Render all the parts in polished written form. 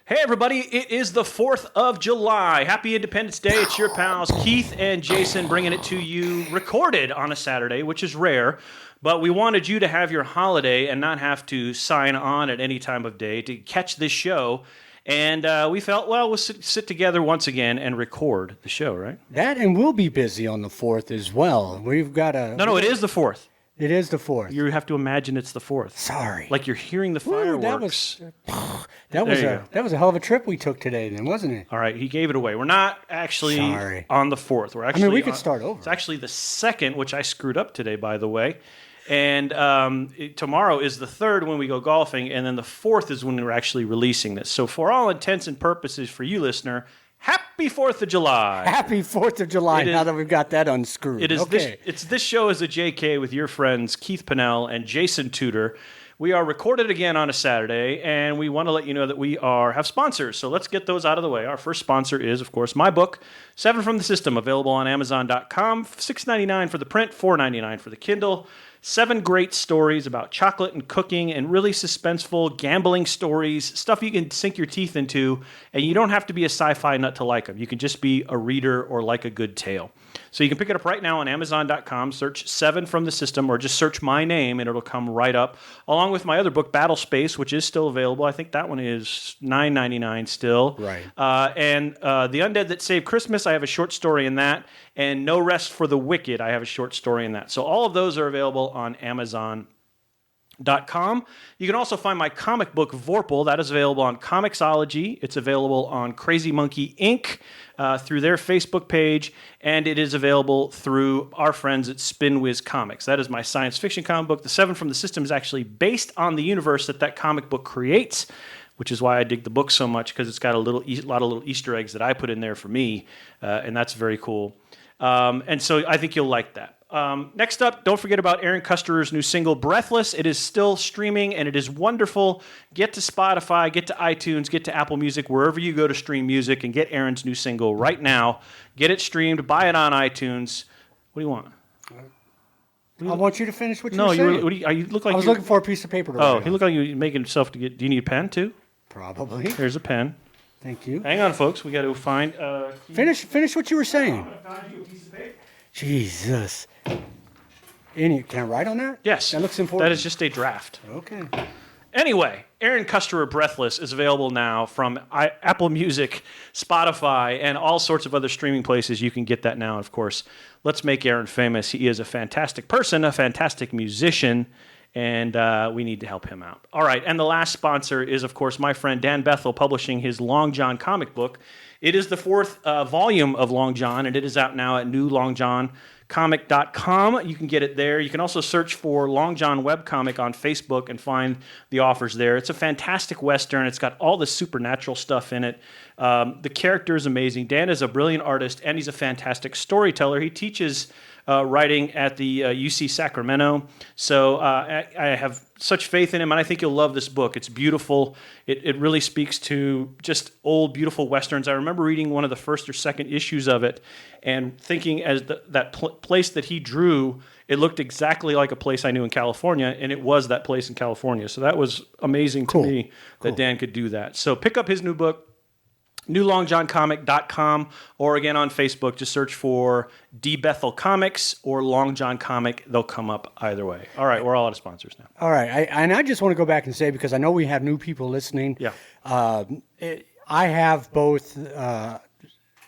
Hey everybody, it is the 4th of July. Happy Independence Day. It's your pals Keith and Jason bringing it to you recorded on a Saturday, which is rare. But we wanted you to have your holiday and not have to sign on at any time of day to catch this show. And we felt, well, we'll sit together once again and record the show, right? That, and we'll be busy on the 4th as well. We've got a... No, it is the 4th. It is the 4th. You have to imagine it's the 4th. Sorry. Like you're hearing the fireworks. That was a hell of a trip we took today then, wasn't it? All right, he gave it away. We're not actually on the 4th. We're actually we could start over. It's actually the 2nd, which I screwed up today, by the way. And tomorrow is the 3rd when we go golfing, and then the 4th is when we're actually releasing this. So for all intents and purposes, for you, listener, happy 4th of July. Happy 4th of July, now that we've got that unscrewed. It is this show is a JK with your friends Keith Pennell and Jason Tudor. We are recorded again on a Saturday, and we want to let you know that we have sponsors. So let's get those out of the way. Our first sponsor is, of course, my book, 7 from the System, available on Amazon.com, $6.99 for the print, $4.99 for the Kindle. 7 great stories about chocolate and cooking and really suspenseful gambling stories, stuff you can sink your teeth into, and you don't have to be a sci-fi nut to like them. You can just be a reader or like a good tale. So you can pick it up right now on Amazon.com, search 7 from the System, or just search my name, and it'll come right up, along with my other book, Battleship, which is still available. I think that one is $9.99 still. Right. And The Undead That Saved Christmas, I have a short story in that, and No Rest for the Wicked, I have a short story in that. So all of those are available on Amazon.com. You can also find my comic book, Vorpal. That is available on Comixology. It's available on Crazy Monkey Inc. Through their Facebook page, and it is available through our friends at Spinwiz Comics. That is my science fiction comic book. The 7 from the System is actually based on the universe that comic book creates, which is why I dig the book so much, because it's got a lot of little Easter eggs that I put in there for me, and that's very cool. And so I think you'll like that. Next up, don't forget about Aaron Kusterer's new single, Breathless. It is still streaming, and it is wonderful. Get to Spotify, get to iTunes, get to Apple Music, wherever you go to stream music, and get Aaron's new single right now. Get it streamed, buy it on iTunes. What do you want? I want you to finish what you were saying. You look like I was looking for a piece of paper to write on. He looked like you were making himself to get... Do you need a pen, too? Probably. Here's a pen. Thank you. Hang on, folks. We got to find... Finish what you were saying. I'm going to find you a piece of paper. Jesus. Can I write on that? Yes. That looks important. That is just a draft. Okay. Anyway, Aaron Kusterer Breathless is available now from Apple Music, Spotify, and all sorts of other streaming places. You can get that now, of course. Let's make Aaron famous. He is a fantastic person, a fantastic musician, and we need to help him out. All right, and the last sponsor is, of course, my friend Dan Bethel, publishing his Long John comic book. It is the 4th volume of Long John, and it is out now at newlongjohncomic.com. You can get it there. You can also search for Long John webcomic on Facebook and find the offers there. It's a fantastic Western. It's got all the supernatural stuff in it. The character is amazing. Dan is a brilliant artist, and he's a fantastic storyteller. He teaches writing at the UC Sacramento. So I have such faith in him, and I think you'll love this book. It's beautiful. It really speaks to just old, beautiful Westerns. I remember reading one of the first or second issues of it and thinking as that place that he drew, it looked exactly like a place I knew in California, and it was that place in California. So that was amazing to me that Dan could do that. So pick up his new book, newlongjohncomic.com, or again on Facebook, just search for D. Bethel Comics or Long John Comic. They'll come up either way. All right, we're all out of sponsors now. All right, I just want to go back and say, because I know we have new people listening. Yeah. I have both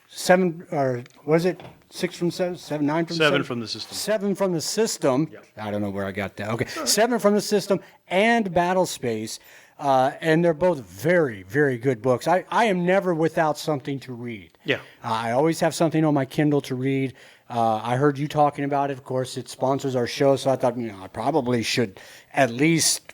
7, or was it 6 from 7? 7, 9 from 7? 7 from the System. 7 from the System. Yep. I don't know where I got that. Okay, 7 from the System and Battle Space. And they're both very, very good books. I am never without something to read. Yeah. I always have something on my Kindle to read. I heard you talking about it. Of course, it sponsors our show, so I thought, I probably should at least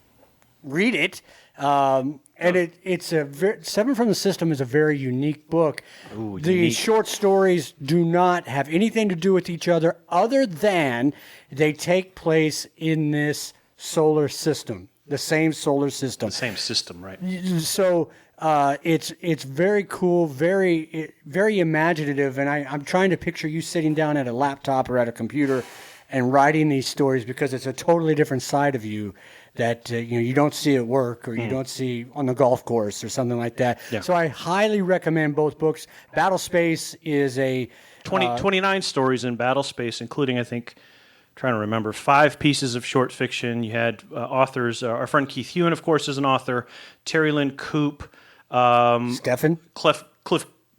read it. And it's 7 from the System is a very unique book. Ooh, the unique. short stories do not have anything to do with each other than they take place in this solar system. The same solar system. The same system, right? So it's very cool, very imaginative, and I'm trying to picture you sitting down at a laptop or at a computer and writing these stories, because it's a totally different side of you that you don't see at work or you don't see on the golf course or something like that. Yeah. So I highly recommend both books. Battle Space is a 29 stories in Battle Space, including, I think, trying to remember, 5 pieces of short fiction. You had authors. Our friend Keith Hewen, of course, is an author. Terry Lynn Coop. Stephen?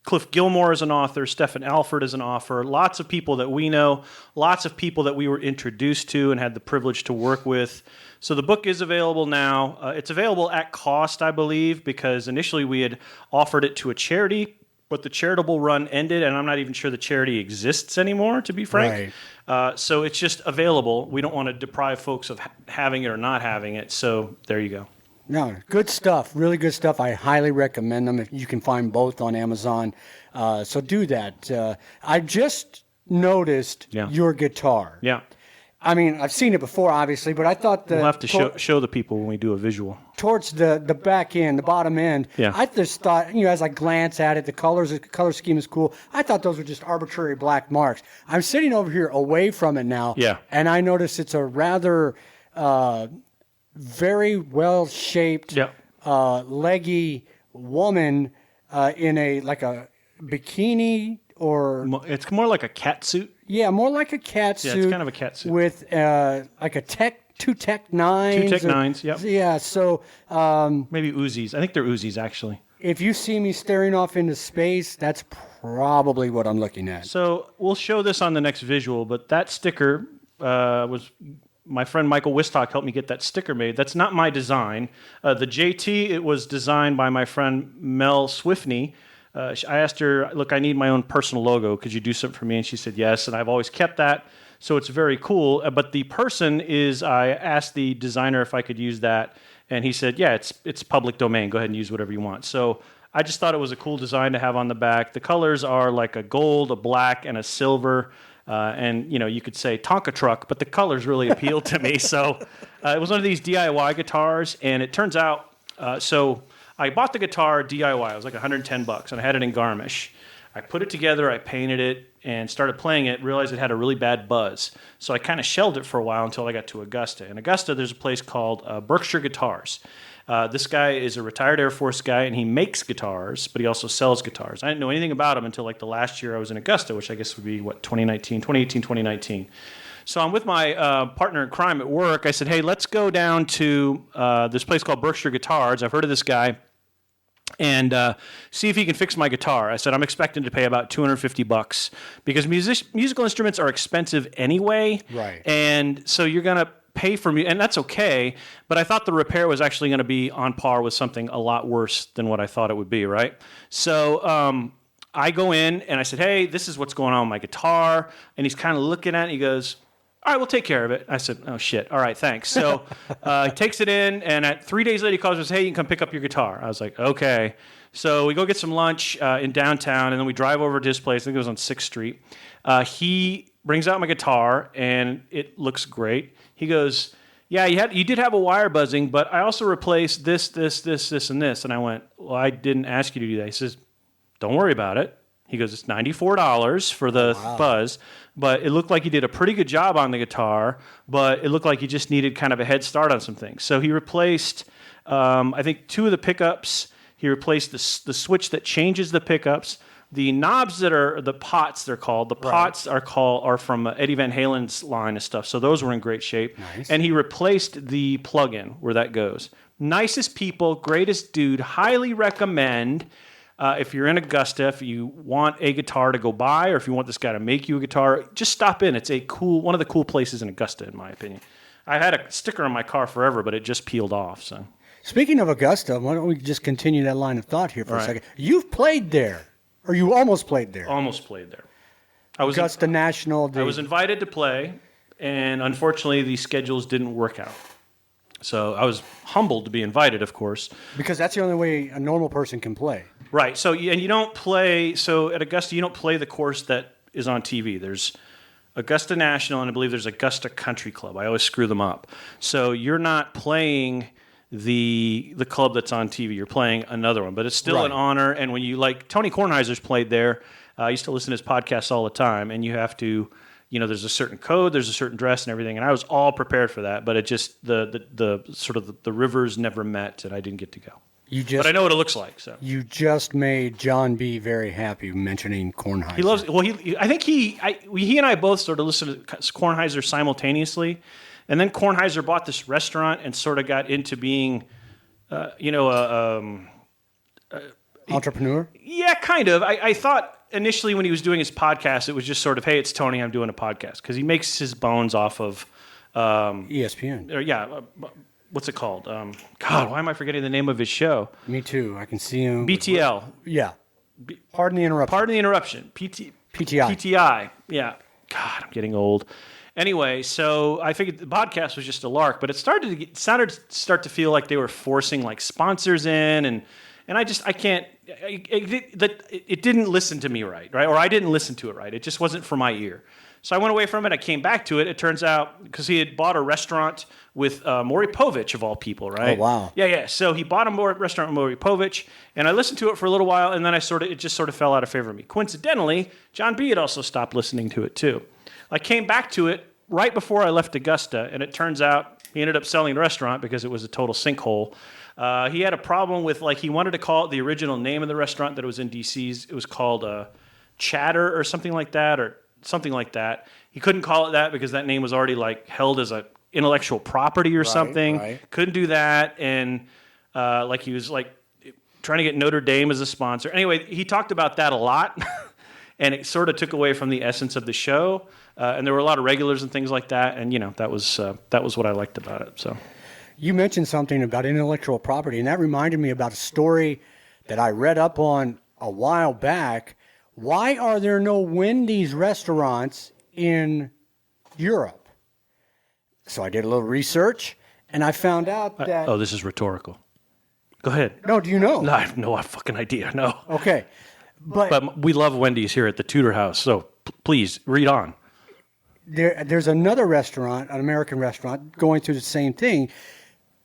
Cliff Gilmore is an author. Stephen Alford is an author. Lots of people that we know. Lots of people that we were introduced to and had the privilege to work with. So the book is available now. It's available at cost, I believe, because initially we had offered it to a charity, but the charitable run ended, and I'm not even sure the charity exists anymore, to be frank. Right. So it's just available. We don't want to deprive folks of having it or not having it. So there you go. No, good stuff. Really good stuff. I highly recommend them. You can find both on Amazon. So do that. I just noticed your guitar. Yeah. I mean, I've seen it before, obviously, but I thought we'll have to show the people when we do a visual. Towards the back end, the bottom end, yeah. I just thought, as I glance at it, the color scheme is cool. I thought those were just arbitrary black marks. I'm sitting over here away from it now, and I notice it's a rather very well-shaped, leggy woman in a bikini or... It's more like a cat suit. Yeah, more like a cat suit. Yeah, it's kind of a cat suit. With two Tech 9s. Two Tech 9s, yep. Yeah, so... maybe Uzis. I think they're Uzis, actually. If you see me staring off into space, that's probably what I'm looking at. So we'll show this on the next visual, but that sticker was... My friend Michael Wistock helped me get that sticker made. That's not my design. The JT, it was designed by my friend Mel Swiftney. I asked her, look, I need my own personal logo. Could you do something for me? And she said yes, and I've always kept that. So it's very cool. But the person is, I asked the designer if I could use that, and he said, yeah, it's public domain. Go ahead and use whatever you want. So I just thought it was a cool design to have on the back. The colors are like a gold, a black, and a silver. And, you could say Tonka truck, but the colors really appealed to me. So it was one of these DIY guitars, and it turns out, so I bought the guitar DIY. It was like $110, and I had it in Garmisch. I put it together, I painted it, and started playing it, realized it had a really bad buzz. So I kind of shelved it for a while until I got to Augusta. In Augusta, there's a place called Berkshire Guitars. This guy is a retired Air Force guy, and he makes guitars, but he also sells guitars. I didn't know anything about him until the last year I was in Augusta, which I guess would be, 2018, 2019. So I'm with my partner in crime at work. I said, hey, let's go down to this place called Berkshire Guitars. I've heard of this guy. And see if he can fix my guitar. I said, I'm expecting to pay about $250 because musical instruments are expensive anyway. Right. And so you're going to pay for me, and that's okay, but I thought the repair was actually going to be on par with something a lot worse than what I thought it would be, right? So I go in, and I said, hey, this is what's going on with my guitar, and he's kind of looking at it, and he goes, all right, we'll take care of it. I said, oh, shit, all right, thanks. So he takes it in, and 3 days later, he calls me and says, hey, you can come pick up your guitar. I was like, okay. So we go get some lunch in downtown, and then we drive over to his place. I think it was on 6th Street. He brings out my guitar, and it looks great. He goes, yeah, you did have a wire buzzing, but I also replaced this, and this. And I went, well, I didn't ask you to do that. He says, don't worry about it. He goes, it's $94 for the buzz, but it looked like you did a pretty good job on the guitar, but it looked like you just needed kind of a head start on some things. So he replaced, I think, 2 of the pickups. He replaced the switch that changes the pickups. The knobs that are the pots, they're called. The pots are from Eddie Van Halen's line of stuff. So those were in great shape. Nice. And he replaced the plug-in where that goes. Nicest people, greatest dude. Highly recommend if you're in Augusta, if you want a guitar to go buy, or if you want this guy to make you a guitar, just stop in. It's one of the cool places in Augusta, in my opinion. I had a sticker on my car forever, but it just peeled off. So, speaking of Augusta, why don't we just continue that line of thought here for a second? You've played there. Or you almost played there. Almost played there. Augusta National. I was invited to play, and unfortunately the schedules didn't work out. So I was humbled to be invited, of course. Because that's the only way a normal person can play. Right. So you don't play. So at Augusta, you don't play the course that is on TV. There's Augusta National, and I believe there's Augusta Country Club. I always screw them up. So you're not playing the club that's on TV. You're playing another one, but it's still an honor. And when you Tony Kornheiser's played there, I used to listen to his podcasts all the time, and you have to there's a certain code, there's a certain dress and everything, and I was all prepared for that, but it just the sort of the rivers never met, and I didn't get to go. But I know what it looks like. So you just made John B. very happy mentioning Kornheiser. he loves. Well, I think he and I both sort of listened to Kornheiser simultaneously, and then Kornheiser bought this restaurant and sort of got into being, Entrepreneur. Yeah, kind of. I thought initially when he was doing his podcast, it was just sort of, hey, it's Tony, I'm doing a podcast, because he makes his bones off of ESPN. What's it called? God, why am I forgetting the name of his show? Me too. I can see him. BTL. Yeah. Pardon the interruption. Pardon the interruption. PTI. PTI. Yeah. God, I'm getting old. Anyway, so I figured the podcast was just a lark, but it started to feel like they were forcing like sponsors in, and I can't. It didn't listen to me right, or I didn't listen to it right. It just wasn't for my ear. So I went away from it. I came back to it. It turns out because he had bought a restaurant with Maury Povich of all people, right? Oh wow! Yeah. So he bought a restaurant with Maury Povich, and I listened to it for a little while, and then it just sort of fell out of favor of me. Coincidentally, John B. had also stopped listening to it too. I came back to it right before I left Augusta, and it turns out he ended up selling the restaurant because it was a total sinkhole. He had a problem with, he wanted to call it the original name of the restaurant that was in DC's. It was called Chatter or something like that. He couldn't call it that because that name was already held as a intellectual property or something. Right. Couldn't do that, and he was trying to get Notre Dame as a sponsor. Anyway, he talked about that a lot, and it sort of took away from the essence of the show. And there were a lot of regulars and things like that, and that was what I liked about it. So. You mentioned something about intellectual property, and that reminded me about a story that I read up on a while back. Why are there no Wendy's restaurants in Europe? So I did a little research, and I found out that... this is rhetorical. Go ahead. No, do you know? No, I have no fucking idea, no. Okay. But we love Wendy's here at the Tudor House, so please, read on. There's another restaurant, an American restaurant, going through the same thing,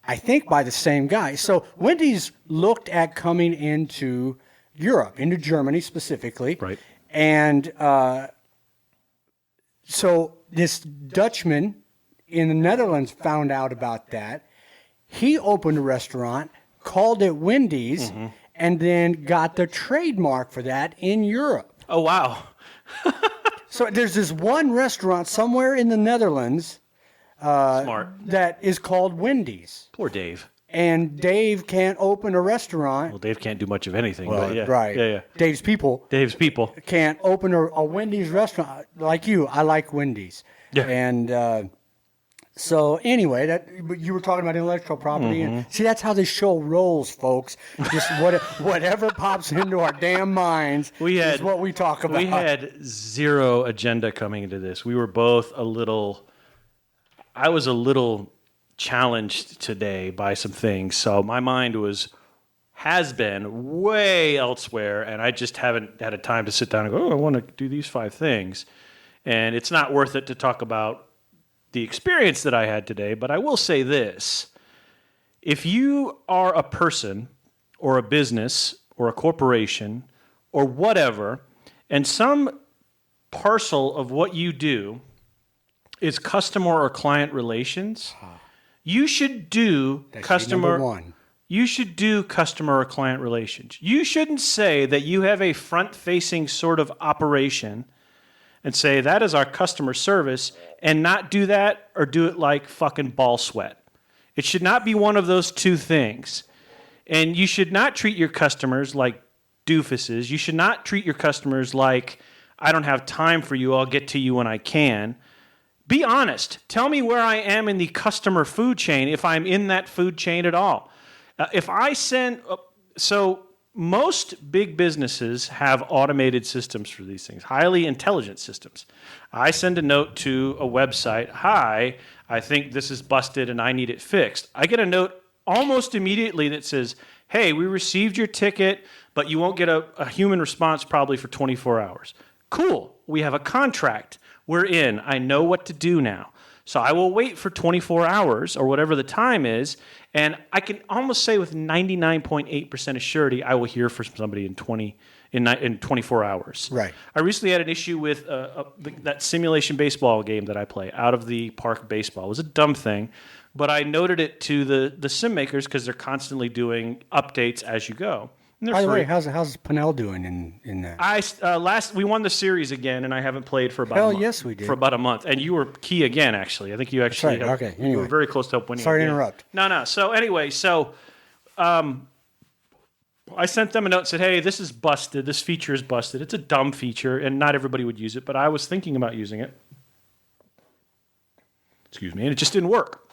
I think by the same guy. So Wendy's looked at coming into Europe, into Germany specifically. Right. And so this Dutchman in the Netherlands found out about that. He opened a restaurant, called it Wendy's, and then got the trademark for that in Europe. Oh, wow. So there's this one restaurant somewhere in the Netherlands Smart. that is called Wendy's. Poor Dave. And Dave can't open a restaurant. Well, Dave can't do much of anything. But yeah. Right. Yeah. Dave's people can't open a Wendy's restaurant. Like you, I like Wendy's. Yeah. And so anyway, but you were talking about intellectual property. And see, that's how this show rolls, folks. Just whatever pops into our damn minds is what we talk about. We had zero agenda coming into this. We were both I was a little challenged today by some things, so my mind has been way elsewhere, and I just haven't had a time to sit down and go, I want to do these 5 things. And it's not worth it to talk about the experience that I had today, but I will say this. If you are a person or a business or a corporation or whatever, and some parcel of what you do is customer or client relations, you should do customer or client relations. You shouldn't say that you have a front-facing sort of operation and say that is our customer service and not do that or do it like fucking ball sweat. It should not be one of those two things. And you should not treat your customers like doofuses. You should not treat your customers like, I don't have time for you, I'll get to you when I can. Be honest. Tell me where I am in the customer food chain, if I'm in that food chain at all. So most big businesses have automated systems for these things, highly intelligent systems. I send a note to a website, hi, I think this is busted and I need it fixed. I get a note almost immediately that says, hey, we received your ticket, but you won't get a human response probably for 24 hours. Cool. We have a contract. We're in. I know what to do now. So I will wait for 24 hours or whatever the time is, and I can almost say with 99.8% of surety, I will hear from somebody in 24 hours. Right. I recently had an issue with that simulation baseball game that I play, out of the park baseball. It was a dumb thing, but I noted it to the sim makers because they're constantly doing updates as you go. By the way, how's Pinnell doing in that? We won the series again, and I haven't played for about a month. Yes, we did. For about a month, and you were key again. Actually, I think you actually. That's right. Okay. Anyway, you were very close to winning. Sorry again. to interrupt. No. So anyway, I sent them a note and said, "Hey, this is busted. This feature is busted. It's a dumb feature, and not everybody would use it, but I was thinking about using it. Excuse me, and it just didn't work.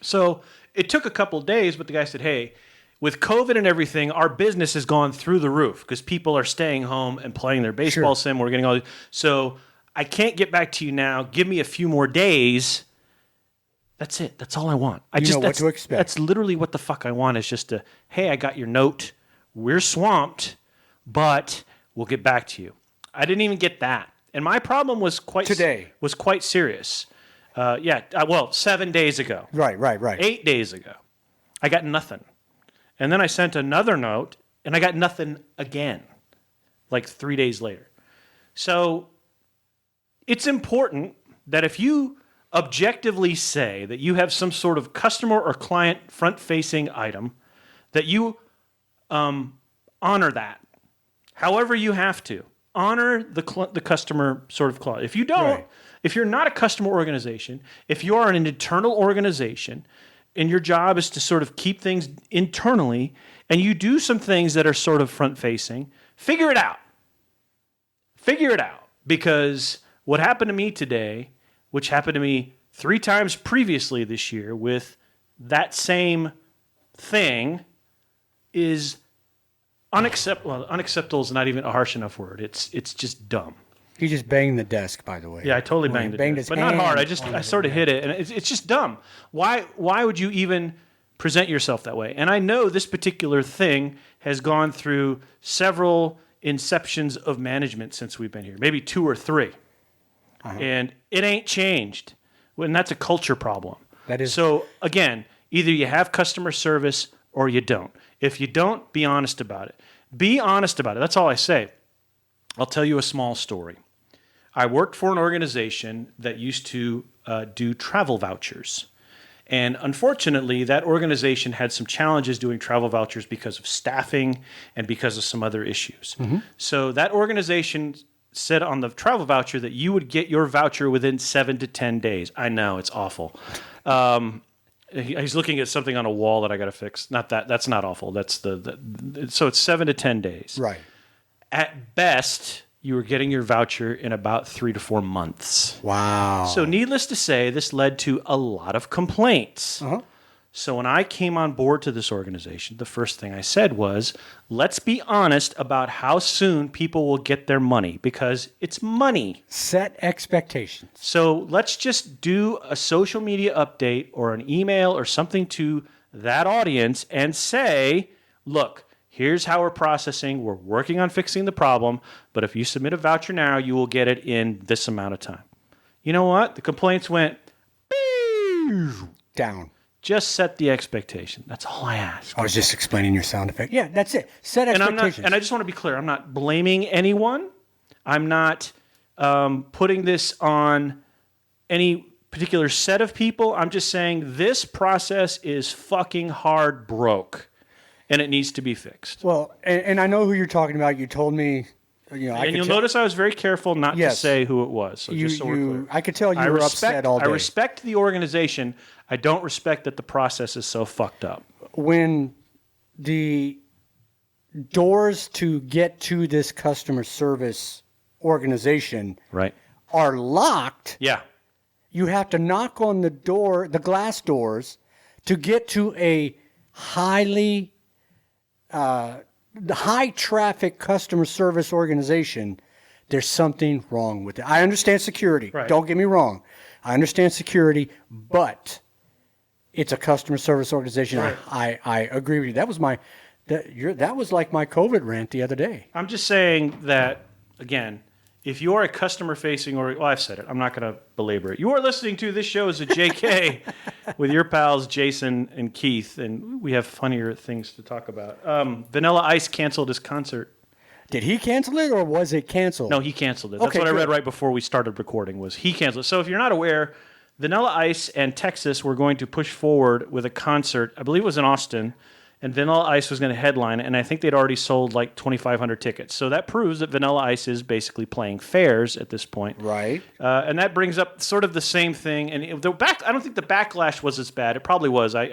So it took a couple of days, but the guy said, "Hey, with COVID and everything, our business has gone through the roof because people are staying home and playing their baseball sim. We're getting all so I can't get back to you now. Give me a few more days." That's it. That's all I want. You know what to expect. That's literally what the fuck I want is just hey, I got your note. We're swamped, but we'll get back to you. I didn't even get that. And my problem was quite serious. 7 days ago. Right. 8 days ago. I got nothing. And then I sent another note, and I got nothing again, like 3 days later. So it's important that if you objectively say that you have some sort of customer or client front-facing item, that you honor that. However you have to. Honor the customer sort of clause. If you don't, if you're not a customer organization, if you are an internal organization, and your job is to sort of keep things internally, and you do some things that are sort of front-facing, figure it out. Figure it out. Because what happened to me today, which happened to me 3 times previously this year with that same thing, is unacceptable. Well, unacceptable is not even a harsh enough word. It's just dumb. He just banged the desk, by the way. Yeah, I totally banged the desk, but not hard. I sort of hit it, and it's just dumb. Why would you even present yourself that way? And I know this particular thing has gone through several inceptions of management since we've been here, maybe 2 or 3, and it ain't changed. And that's a culture problem. That is. So again, either you have customer service or you don't. If you don't, be honest about it. Be honest about it. That's all I say. I'll tell you a small story. I worked for an organization that used to do travel vouchers. And unfortunately, that organization had some challenges doing travel vouchers because of staffing and because of some other issues. Mm-hmm. So that organization said on the travel voucher that you would get your voucher within 7 to 10 days. I know, it's awful. He's looking at something on a wall that I got to fix. Not that. That's not awful. That's so it's 7 to 10 days. Right. At best, you were getting your voucher in about 3 to 4 months. Wow. So needless to say, this led to a lot of complaints. Uh-huh. So when I came on board to this organization, the first thing I said was, let's be honest about how soon people will get their money, because it's money. Set expectations. So let's just do a social media update or an email or something to that audience and say, look, here's how we're processing. We're working on fixing the problem, but if you submit a voucher now, you will get it in this amount of time. You know what? The complaints went down. Just set the expectation. That's all I ask. I was just explaining your sound effect. Yeah, that's it. Set expectations. And I just want to be clear. I'm not blaming anyone. I'm not putting this on any particular set of people. I'm just saying this process is fucking hard broke, and it needs to be fixed. Well, and I know who you're talking about. You told me, and you'll notice I was very careful not to say who it was. So just so we're clear. I could tell you were upset all day. I respect the organization. I don't respect that the process is so fucked up. When the doors to get to this customer service organization are locked, you have to knock on the door, the glass doors, to get to a high traffic customer service organization. There's something wrong with it. I understand security. Right. Don't get me wrong. I understand security, but it's a customer service organization. Right. I agree with you. That was that was like my COVID rant the other day. I'm just saying that, again, if you are a customer-facing, or I've said it, I'm not going to belabor it. You are listening to This Show is a JK with your pals Jason and Keith, and we have funnier things to talk about. Vanilla Ice canceled his concert. Did he cancel it, or was it canceled? No, he canceled it. That's Okay, what I read good. right before we started recording, was he canceled it. So if you're not aware, Vanilla Ice and Texas were going to push forward with a concert. I believe it was in Austin, and Vanilla Ice was going to headline it, and I think they'd already sold like 2,500 tickets. So that proves that Vanilla Ice is basically playing fairs at this point. Right. And that brings up sort of the same thing. And I don't think the backlash was as bad. It probably was. I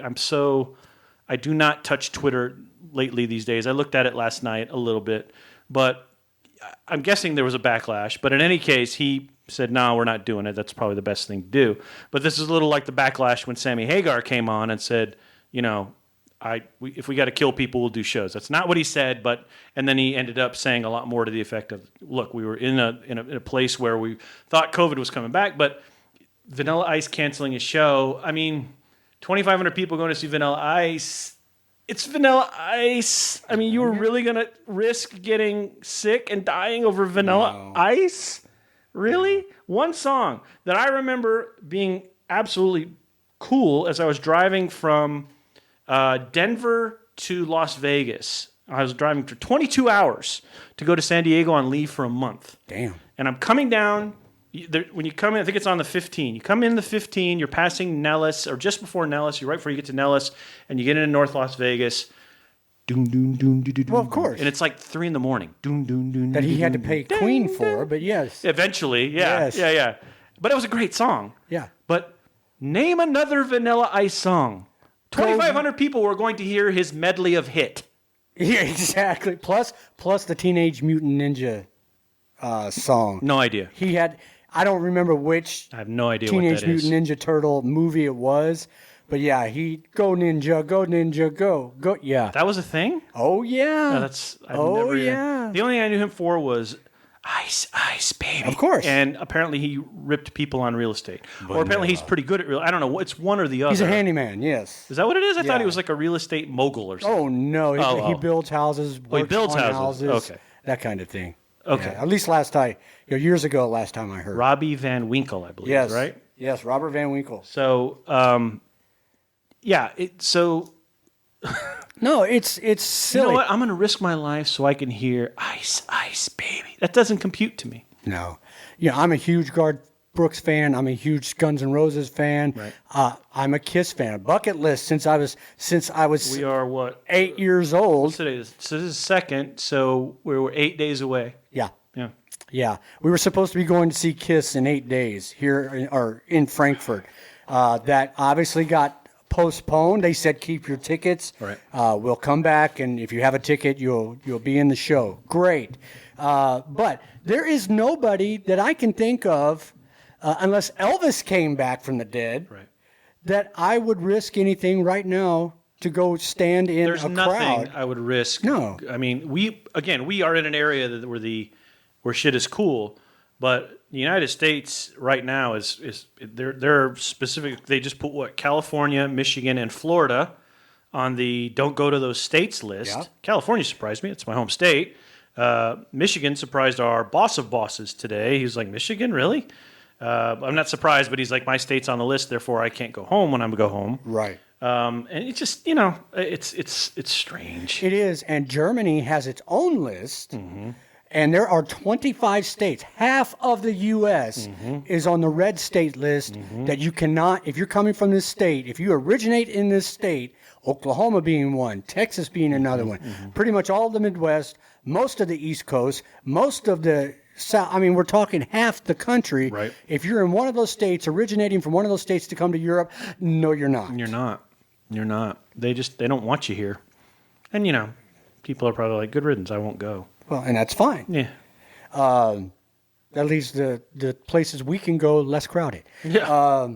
do not touch Twitter lately these days. I looked at it last night a little bit, but I'm guessing there was a backlash. But in any case, he said, no, we're not doing it. That's probably the best thing to do. But this is a little like the backlash when Sammy Hagar came on and said, if we got to kill people, we'll do shows. That's not what he said, and then he ended up saying a lot more to the effect of, look, we were in a place where we thought COVID was coming back, but Vanilla Ice canceling his show, 2,500 people going to see Vanilla Ice. It's Vanilla Ice. You were really going to risk getting sick and dying over Vanilla Ice? Really? One song that I remember being absolutely cool as I was driving from Denver to Las Vegas. I was driving for 22 hours to go to San Diego on leave for a month. Damn. And I'm coming down. When you come in, I think it's on the 15. You come in the 15, you're passing Nellis, or just before Nellis. You're right before you get to Nellis, and you get into North Las Vegas. Doom, doom, doom, doom, doom. Well, of course. And it's like 3 in the morning. Doom, doom, doom. That he had to doom, pay doom, Queen doom, for, doom. but yes. Eventually, yeah. Yes. Yeah. But it was a great song. Yeah. But name another Vanilla Ice song. 2,500 people were going to hear his medley of hit. Yeah, exactly. Plus the Teenage Mutant Ninja song. No idea. He had, I don't remember which I have no idea what Teenage that is. Mutant Ninja Turtle movie it was, but yeah, go ninja, go. Yeah. That was a thing? Oh yeah. Yeah. The only thing I knew him for was Ice, Ice, Baby. Of course. And apparently he ripped people on real estate. Or apparently he's pretty good at real. I don't know. It's one or the other. He's a handyman. Yes. Is that what it is? I thought Yeah. he was like a real estate mogul or something. Oh no, he builds houses. He builds works on houses. Okay. That kind of thing. Okay. Yeah, at least years ago, last time I heard. Robbie Van Winkle, I believe. Yes. Right. Yes, Robert Van Winkle. So, No, it's silly. You know what? I'm going to risk my life so I can hear Ice, Ice, Baby. That doesn't compute to me. No. Yeah, I'm a huge Garth Brooks fan. I'm a huge Guns N' Roses fan. Right. I'm a Kiss fan. Bucket list since I was We are what? 8 years old. Today is, so this is second, so we're 8 days away. Yeah. Yeah. Yeah. We were supposed to be going to see Kiss in 8 days here in Frankfurt. That obviously got postponed. They said keep your tickets. Right. We'll come back, and if you have a ticket, you'll be in the show. Great. But there is nobody that I can think of, unless Elvis came back from the dead, Right. that I would risk anything right now to go stand in There's a nothing crowd. I would risk. No. We are in an area where shit is cool, but the United States right now is they're specific. They just put California, Michigan, and Florida on the don't go to those states list. Yeah. California surprised me. It's my home state. Michigan surprised our boss of bosses today. He was like, Michigan, really? I'm not surprised, but he's like, my state's on the list, therefore I can't go home when I go home. Right. And it's just, it's strange. It is, and Germany has its own list, Mm-hmm. and there are 25 states. Half of the U.S. is on the red state list that you cannot, if you're coming from this state, if you originate in this state, Oklahoma being one, Texas being another one, pretty much all of the Midwest, most of the East Coast, most of the South. I mean, we're talking half the country. Right. If you're in one of those states, originating from one of those states to come to Europe, no, you're not. You're not. They don't want you here. And, people are probably like, good riddance, I won't go. Well, and that's fine. Yeah. That leaves the places we can go less crowded. Yeah.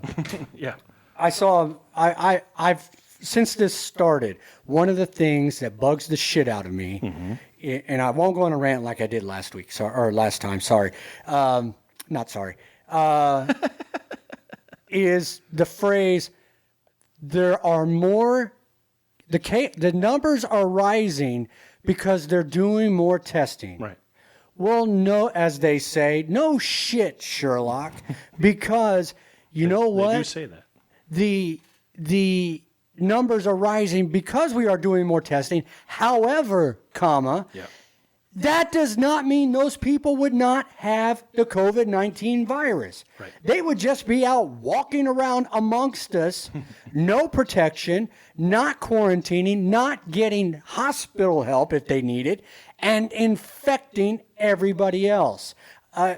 Yeah. I've since this started, one of the things that bugs the shit out of me, and I won't go on a rant like I did last week, or last time, sorry. Not sorry. Is the phrase, there are more, the numbers are rising because they're doing more testing. Right. Well, no, as they say, no shit, Sherlock, because you know what? They do say that. The numbers are rising because we are doing more testing. However, that does not mean those people would not have the COVID-19 virus. Right. They would just be out walking around amongst us, no protection, not quarantining, not getting hospital help if they need it, and infecting everybody else.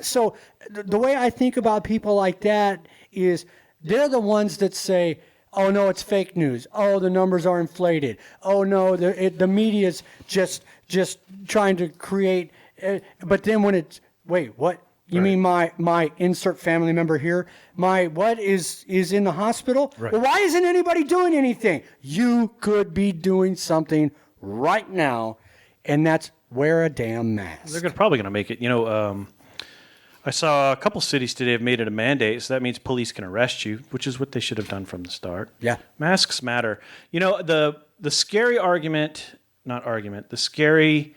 So the way I think about people like that is they're the ones that say, oh, no, it's fake news. Oh, the numbers are inflated. Oh, no, the media's just trying to create. But then when it's, wait, what? You mean my insert family member here? My what is in the hospital? Right. Well, why isn't anybody doing anything? You could be doing something right now, and that's wear a damn mask. They're probably going to make it. I saw a couple cities today have made it a mandate, so that means police can arrest you, which is what they should have done from the start. Yeah. Masks matter. The scary the scary,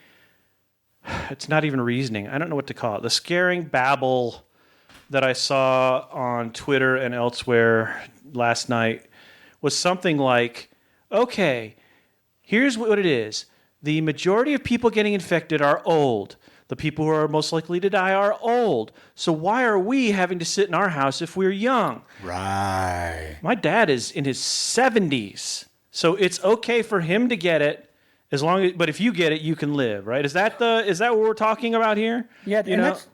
it's not even reasoning. I don't know what to call it. The scaring babble that I saw on Twitter and elsewhere last night was something like, okay, here's what it is. The majority of people getting infected are old. The people who are most likely to die are old. So why are we having to sit in our house if we're young? Right. My dad is in his 70s. So it's okay for him to get it but if you get it, you can live, right? Is that what we're talking about here? Yeah,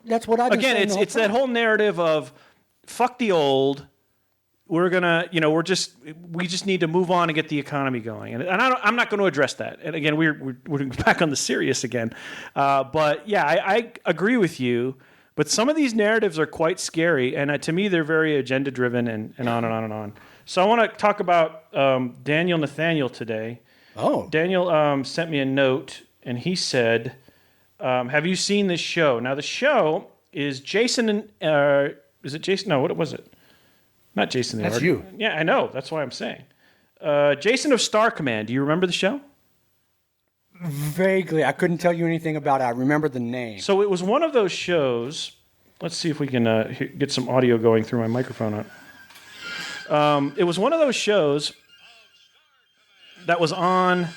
that's what I've been saying. Again, it's that whole narrative of fuck the old. We're gonna, we just need to move on and get the economy going, and I'm not going to address that. And again, we're back on the serious again. But yeah, I agree with you. But some of these narratives are quite scary, and to me, they're very agenda driven, and on and on and on. So I want to talk about Daniel Nathaniel today. Oh, Daniel sent me a note, and he said, "Have you seen this show?" Now the show is Jason and is it Jason? No, what was it? Not Jason the That's Argonauts. you. Yeah, I know. That's why I'm saying. Jason of Star Command. Do you remember the show? Vaguely. I couldn't tell you anything about it. I remember the name. So it was one of those shows. Let's see if we can get some audio going through my microphone. It was one of those shows that was on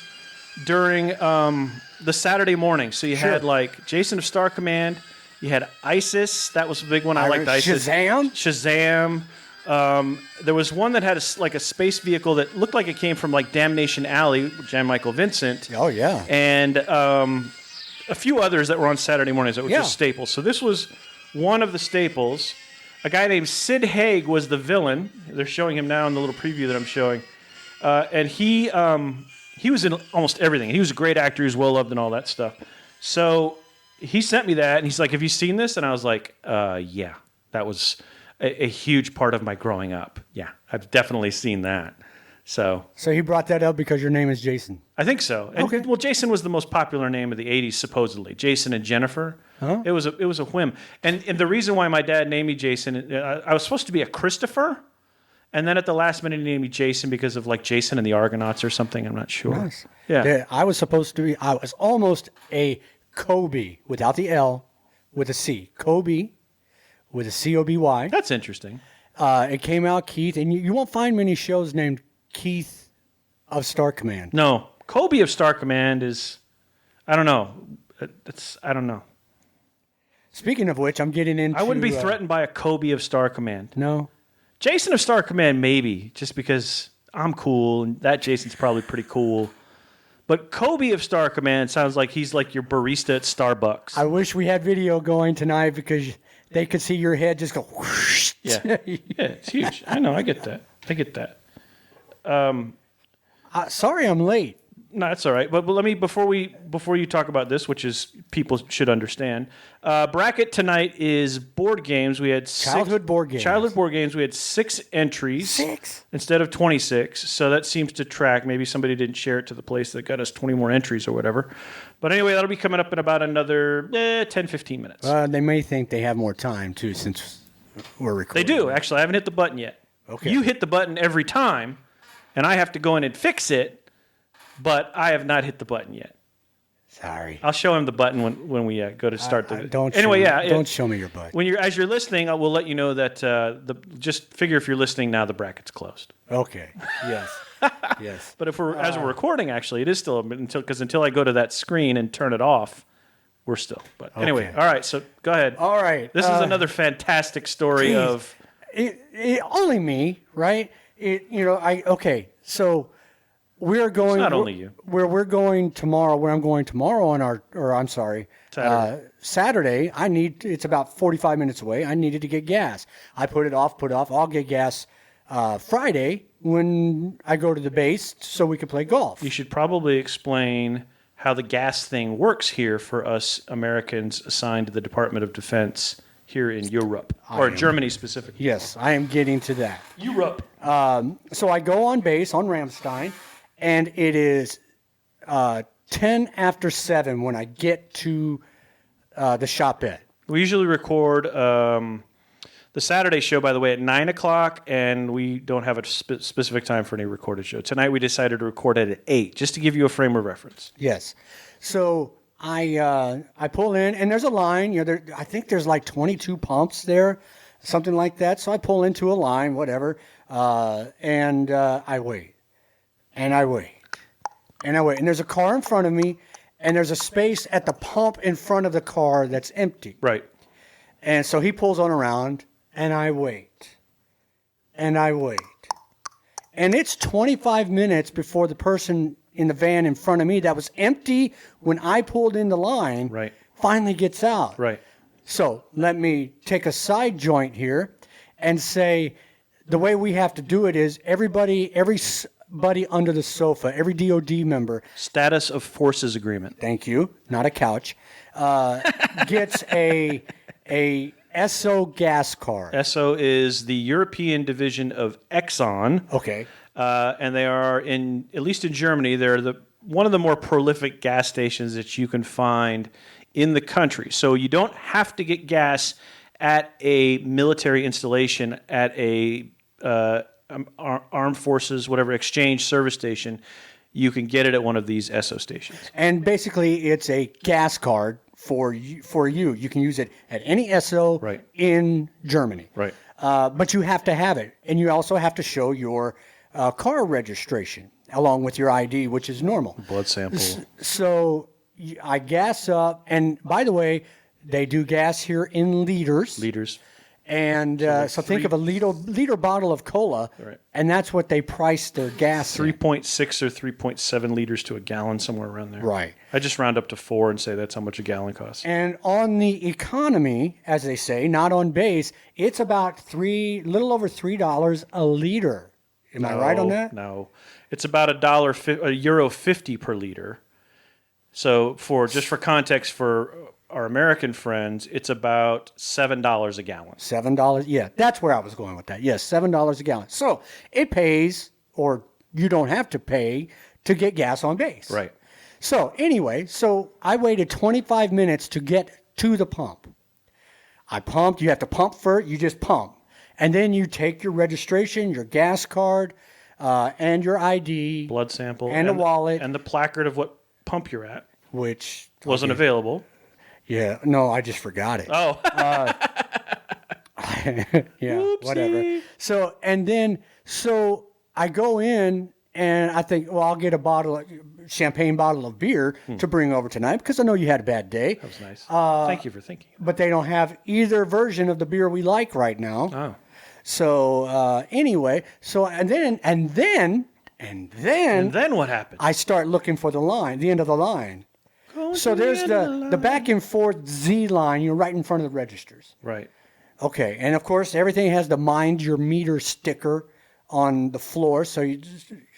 during the Saturday morning. So you had like Jason of Star Command. You had ISIS. That was a big one. I liked ISIS. Shazam. There was one that had a space vehicle that looked like it came from like Damnation Alley, Jan Michael Vincent. Oh, yeah. And a few others that were on Saturday mornings that were just staples. So this was one of the staples. A guy named Sid Haig was the villain. They're showing him now in the little preview that I'm showing. And he was in almost everything. He was a great actor. He was well loved and all that stuff. So he sent me that, and he's like, "Have you seen this?" And I was like, "Yeah, that was a huge part of my growing up. Yeah, I've definitely seen that." So he brought that up because your name is Jason. I think so. And, okay. Well, Jason was the most popular name of the '80s, supposedly. Jason and Jennifer. Huh? It was a whim. And the reason why my dad named me Jason, I was supposed to be a Christopher, and then at the last minute he named me Jason because of like Jason and the Argonauts or something. I'm not sure. Nice. Yeah. I was almost a Kobe without the L, with a C. Kobe with a C-O-B-Y. That's interesting. It came out Keith, and you won't find many shows named Keith of Star Command. No. Kobe of Star Command is, I don't know. I don't know. Speaking of which, I'm getting into... I wouldn't be threatened by a Kobe of Star Command. No. Jason of Star Command, maybe, just because I'm cool, and that Jason's probably pretty cool. But Kobe of Star Command sounds like he's like your barista at Starbucks. I wish we had video going tonight because they could see your head just go whoosh. Yeah, it's huge. I know, I get that. Sorry I'm late. No, that's all right. But let me before you talk about this, which is people should understand. Bracket tonight is board games. We had childhood board games. Childhood board games. We had 6 entries. 6 instead of 26. So that seems to track. Maybe somebody didn't share it to the place that got us 20 more entries or whatever. But anyway, that'll be coming up in about another 10, 15 minutes. They may think they have more time too since we're recording. They do actually. I haven't hit the button yet. Okay. You hit the button every time, and I have to go in and fix it. But I have not hit the button yet. Sorry. I'll show him the button when we go to start the. Don't Anyway, show me, yeah. Don't show me your butt. As you're listening, I will let you know that just figure if you're listening now, the bracket's closed. Okay. Yes. Yes. But as we're recording, actually, it is still until I go to that screen and turn it off, we're still. But anyway, Okay. all right. So go ahead. All right. This is another fantastic story of. Only me, right? Okay. So we're going. It's not only you. Where we're going tomorrow. Where I'm going tomorrow Saturday. It's about 45 minutes away. I needed to get gas. I put it off. I'll get gas Friday when I go to the base so we can play golf. You should probably explain how the gas thing works here for us Americans assigned to the Department of Defense here in Europe, or Germany specifically. Yes, I am getting to that. Europe. So I go on base on Ramstein, and it is 10 after 7 when I get to the shopette. We usually record the Saturday show, by the way, at 9 o'clock, and we don't have a specific time for any recorded show. Tonight we decided to record it at 8, just to give you a frame of reference. Yes. So I pull in, and there's a line. I think there's like 22 pumps there, something like that. So I pull into a line, whatever, and I wait. And I wait. And I wait. And there's a car in front of me, and there's a space at the pump in front of the car that's empty. Right. And so he pulls on around, and I wait. And I wait. And it's 25 minutes before the person in the van in front of me that was empty when I pulled in the line finally gets out. Right. So let me take a side joint here and say the way we have to do it is everybody under the sofa, every DOD member. Status of Forces Agreement. Thank you. Not a couch. Gets a SO gas card. SO is the European division of Exxon. Okay. And they are at least in Germany, they're one of the more prolific gas stations that you can find in the country. So you don't have to get gas at a military installation, at a armed forces, whatever, exchange service station. You can get it at one of these SO stations. And basically, it's a gas card for you. You can use it at any SO in Germany. Right. But you have to have it. And you also have to show your car registration along with your ID, which is normal. Blood sample. So I gas up. And by the way, they do gas here in liters. Liters. And so think of a liter bottle of cola, and that's what they price their gas 3.6 or 3.7 liters to a gallon, somewhere around there. Right. I just round up to 4 and say that's how much a gallon costs. And on the economy, as they say, not on base, it's about little over $3 a liter. Am I right on that? No, it's about €1.50 per liter. So for context for our American friends, it's about $7 a gallon. $7, yeah, that's where I was going with that. Yes, $7 a gallon. So it pays, or you don't have to pay to get gas on base. Right. So anyway, I waited 25 minutes to get to the pump. I pumped. You have to pump first. You just pump, and then you take your registration, your gas card, and your ID, blood sample, and a wallet, and the placard of what pump you're at, which wasn't available. Yeah, no, I just forgot it. Oh. Yeah, Whoopsie. Whatever. So I go in and I think, well, I'll get a champagne bottle of beer to bring over tonight because I know you had a bad day. That was nice. Thank you for thinking. But they don't have either version of the beer we like right now. Oh. So anyway, and then what happened? I start looking for the end of the line. So there's the back and forth Z line, right in front of the registers. Right. Okay, and of course everything has the mind your meter sticker on the floor. So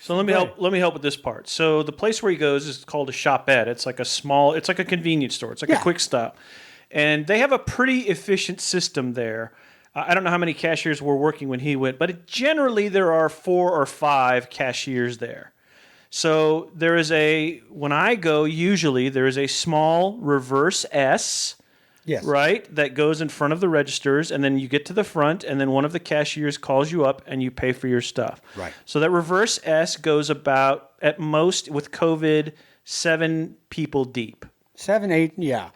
let me help with this part. So the place where he goes is called a shopette. It's like a convenience store. It's like a quick stop, and they have a pretty efficient system there. I don't know how many cashiers were working when he went, but generally there are 4 or 5 cashiers there. So when I go, usually there is a small reverse S, right, that goes in front of the registers, and then you get to the front, and then one of the cashiers calls you up, and you pay for your stuff. Right. So that reverse S goes about, at most, with COVID, 7 people deep. 7, 8, yeah.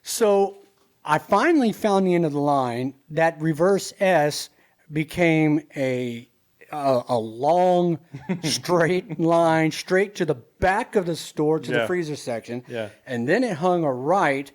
So I finally found the end of the line. That reverse S became a long, straight line, straight to the back of the store, to the freezer section. Yeah. And then it hung a right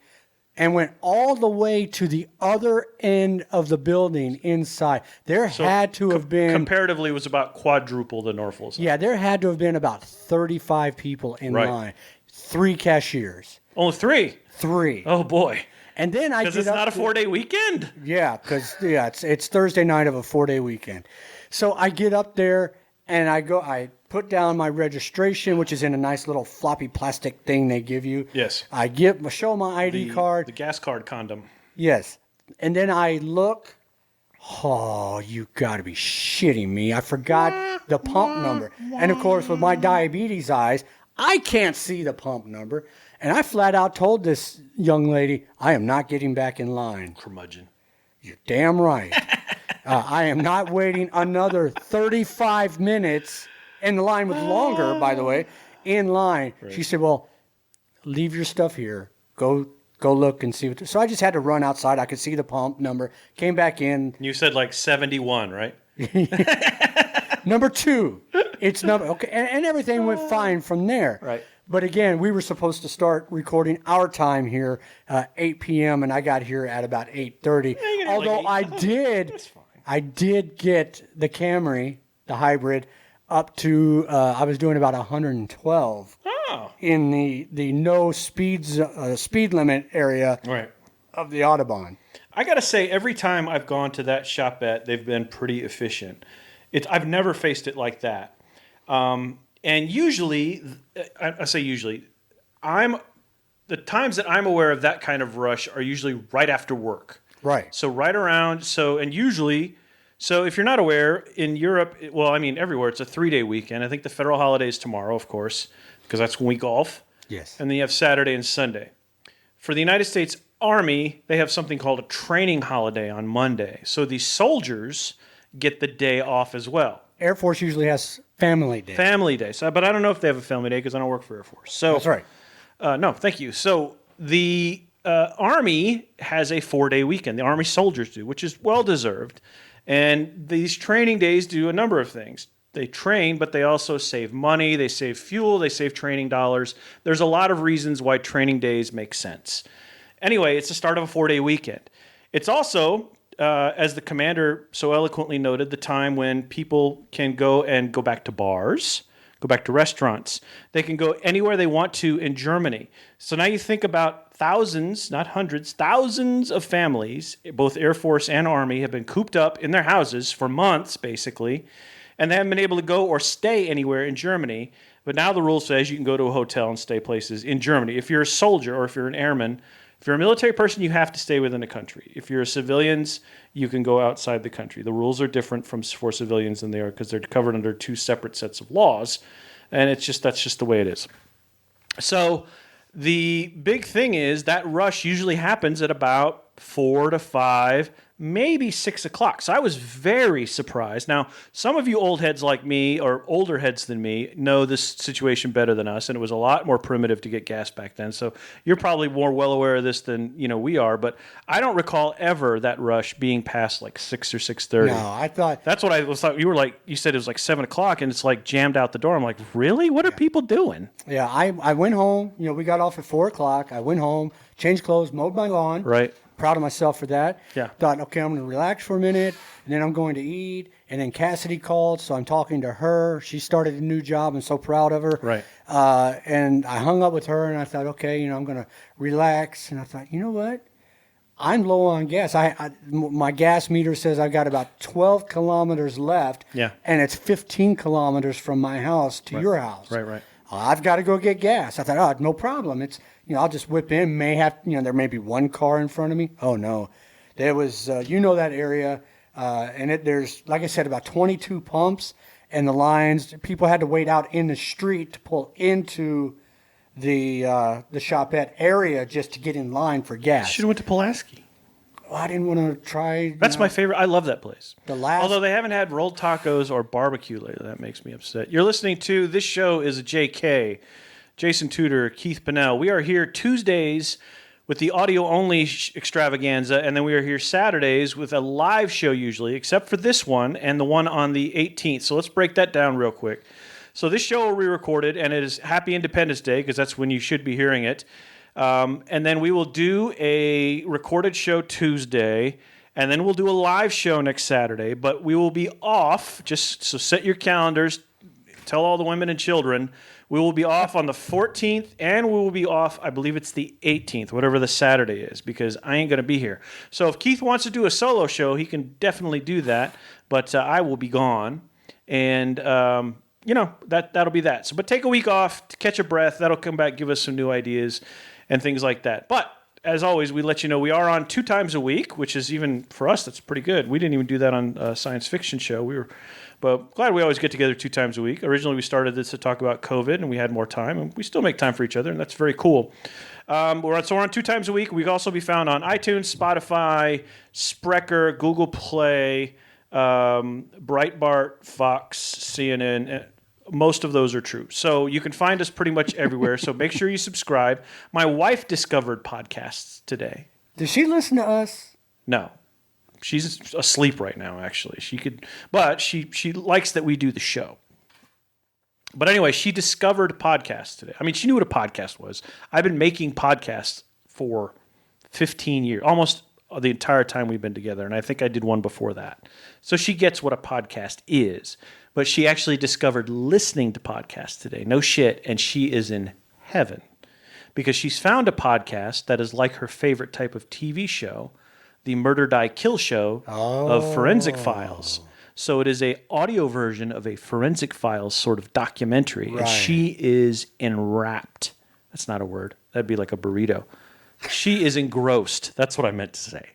and went all the way to the other end of the building inside. There had to have been... Comparatively, it was about quadruple the Norfolk. Yeah, there had to have been about 35 people in line. 3 cashiers. Only 3? 3. Oh, boy. And then I Because it's not a 4-day weekend. Yeah, because it's Thursday night of a 4-day weekend. So I get up there and I put down my registration, which is in a nice little floppy plastic thing they give you. Yes. I show my ID card. The gas card condom. Yes. And then I look. Oh, you got to be shitting me. I forgot the pump number. And of course, with my diabetes eyes, I can't see the pump number. And I flat out told this young lady, I am not getting back in line. Curmudgeon. You're damn right. I am not waiting another 35 minutes. And the line was longer, by the way, in line. Right. She said, well, leave your stuff here. Go look and see what... So I just had to run outside. I could see the pump number. Came back in. You said like 71, right? Number 2. It's number... Okay, and everything went fine from there. Right. But again, we were supposed to start recording our time here 8 p.m. and I got here at about 8:30. Although like I did get the Camry, the hybrid, up to I was doing about 112 in the no speed limit area of the Autobahn. I got to say, every time I've gone to that shopette, they've been pretty efficient. I've never faced it like that. And usually, I say usually, the times that I'm aware of that kind of rush are usually right after work. Right. So right around, and usually, so if you're not aware, in Europe, well, I mean, everywhere, it's a 3-day weekend. I think the federal holiday is tomorrow, of course, because that's when we golf. Yes. And then you have Saturday and Sunday. For the United States Army, they have something called a training holiday on Monday. So the soldiers get the day off as well. Air Force usually has Family Day. Family Day. So, but I don't know if they have a family day because I don't work for Air Force. So that's right. No, thank you. So the Army has a 4-day weekend. The Army soldiers do, which is well-deserved. And these training days do a number of things. They train, but they also save money. They save fuel. They save training dollars. There's a lot of reasons why training days make sense. Anyway, it's the start of a 4-day weekend. It's also... as the commander so eloquently noted, the time when people can go back to bars, go back to restaurants. They can go anywhere they want to in Germany. So now you think about thousands, not hundreds, thousands of families, both Air Force and Army, have been cooped up in their houses for months, basically, and they haven't been able to go or stay anywhere in Germany. But now the rule says you can go to a hotel and stay places in Germany. If you're a soldier or if you're an airman, if you're a military person, you have to stay within the country. If you're civilians, you can go outside the country. The rules are different for civilians than they are because they're covered under 2 separate sets of laws, and that's just the way it is. So the big thing is that rush usually happens at about 4 to 5, maybe 6 o'clock. So I was very surprised. Now, some of you old heads like me, or older heads than me, know this situation better than us, and it was a lot more primitive to get gas back then. So you're probably more well aware of this than we are. But I don't recall ever that rush being past like 6 or 6:30. No, I thought that's what I was thought. You said it was like 7 o'clock, and it's like jammed out the door. I'm like, really? What are people doing? Yeah, I went home. We got off at 4 o'clock. I went home, changed clothes, mowed my lawn. Right. Proud of myself for that. Yeah. Thought, okay, I'm going to relax for a minute, and then I'm going to eat. And then Cassidy called, so I'm talking to her. She started a new job. I'm so proud of her. Right. And I hung up with her, and I thought, okay, I'm going to relax. And I thought, you know what? I'm low on gas. My gas meter says I've got about 12 kilometers left. Yeah. And it's 15 kilometers from my house to your house. Right. I've got to go get gas. I thought, no problem. It's, I'll just whip in. There may be one car in front of me. Oh, no. There was, that area. And there's, like I said, about 22 pumps and the lines. People had to wait out in the street to pull into the shopette area just to get in line for gas. Should have went to Pulaski. Well, I didn't want to try. That's my favorite. I love that place. Although they haven't had rolled tacos or barbecue lately, that makes me upset. You're listening to This Show is a JK. Jason Tudor, Keith Pinnell. We are here Tuesdays with the audio-only extravaganza, and then we are here Saturdays with a live show usually, except for this one and the one on the 18th. So let's break that down real quick. So this show will be recorded, and it is Happy Independence Day, because that's when you should be hearing it. And then we will do a recorded show Tuesday, and then we'll do a live show next Saturday. But we will be off, just so set your calendars, tell all the women and children, we will be off on the 14th, and we will be off, I believe it's the 18th, whatever the Saturday is, because I ain't going to be here. So if Keith wants to do a solo show, he can definitely do that, but I will be gone. And, that'll be that. So, but take a week off to catch a breath. That'll come back, give us some new ideas and things like that. But as always, we let you know we are on 2 times a week, which is even, for us, that's pretty good. We didn't even do that on a science fiction show. But glad we always get together 2 times a week. Originally, we started this to talk about COVID, and we had more time, and we still make time for each other, and that's very cool. We're on 2 times a week. We can also be found on iTunes, Spotify, Sprecher, Google Play, Breitbart, Fox, CNN. Most of those are true. So you can find us pretty much everywhere. So make sure you subscribe. My wife discovered podcasts today. Does she listen to us? No. She's asleep right now, actually. But she likes that we do the show. But anyway, she discovered podcasts today. I mean, she knew what a podcast was. I've been making podcasts for 15 years, almost the entire time we've been together, and I think I did one before that. So she gets what a podcast is. But she actually discovered listening to podcasts today. No shit, and she is in heaven. Because she's found a podcast that is like her favorite type of TV show, the Murder, Die, Kill show of Forensic Files. So it is a audio version of a Forensic Files sort of documentary. Right. And she is enwrapped. That's not a word. That'd be like a burrito. She is engrossed. That's what I meant to say.